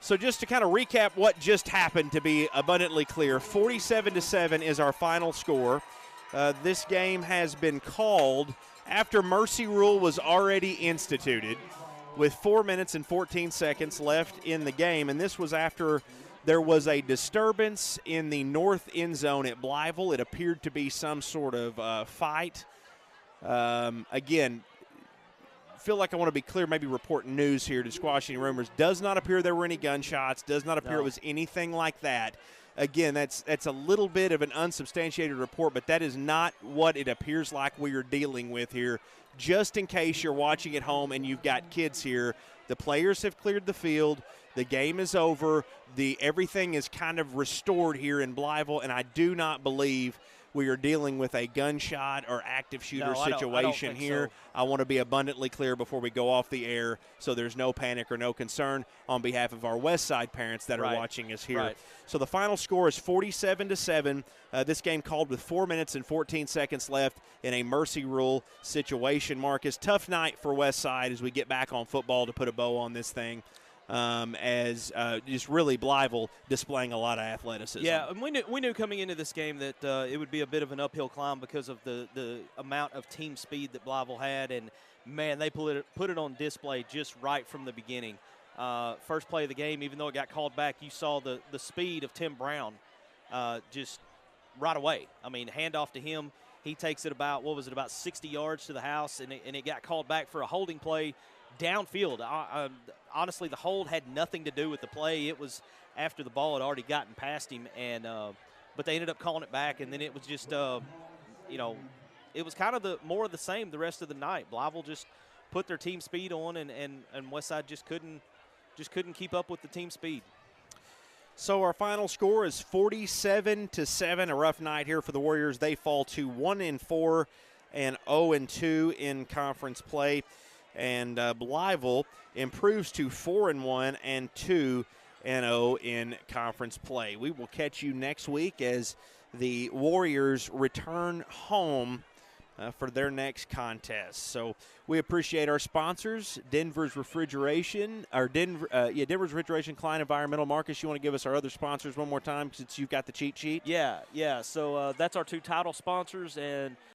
So just to kind of recap what just happened, to be abundantly clear, 47-7 is our final score. This game has been called after mercy rule was already instituted with 4 minutes and 14 seconds left in the game, and this was after there was a disturbance in the north end zone at Blytheville. It appeared to be some sort of fight. Again, feel like I want to be clear, maybe report news here to squash any rumors. Does not appear there were any gunshots. Does not appear it was anything like that. Again, that's a little bit of an unsubstantiated report, but that is not what it appears like we are dealing with here. Just in case you're watching at home and you've got kids here, the players have cleared the field. The game is over. Everything is kind of restored here in Blytheville, and I do not believe we are dealing with a gunshot or active shooter situation here. So. I want to be abundantly clear before we go off the air so there's no panic or no concern on behalf of our Westside parents that are watching us here. Right. So the final score is 47-7. This game called with 4 minutes and 14 seconds left in a mercy rule situation. Marcus, tough night for Westside as we get back on football to put a bow on this thing. Just really Blytheville displaying a lot of athleticism. Yeah, and we knew coming into this game that it would be a bit of an uphill climb because of the amount of team speed that Blytheville had, and man, they put it on display just right from the beginning. First play of the game, even though it got called back, you saw the speed of Tim Brown just right away. I mean, handoff to him, he takes it about 60 yards to the house, and it got called back for a holding play downfield. Honestly, the hold had nothing to do with the play. It was after the ball had already gotten past him, and but they ended up calling it back, and then it was just, it was kind of more of the same the rest of the night. Blytheville just put their team speed on, and Westside just couldn't keep up with the team speed. So our final score is 47-7. A rough night here for the Warriors. They fall to 1-4 and 0-2 in conference play. And Blytheville improves to 4-1 and 2-0 in conference play. We will catch you next week as the Warriors return home for their next contest. So we appreciate our sponsors, Denver's Refrigeration, Denver's Refrigeration, Klein Environmental. Marcus, you want to give us our other sponsors one more time since you've got the cheat sheet? Yeah. So that's our two title sponsors, and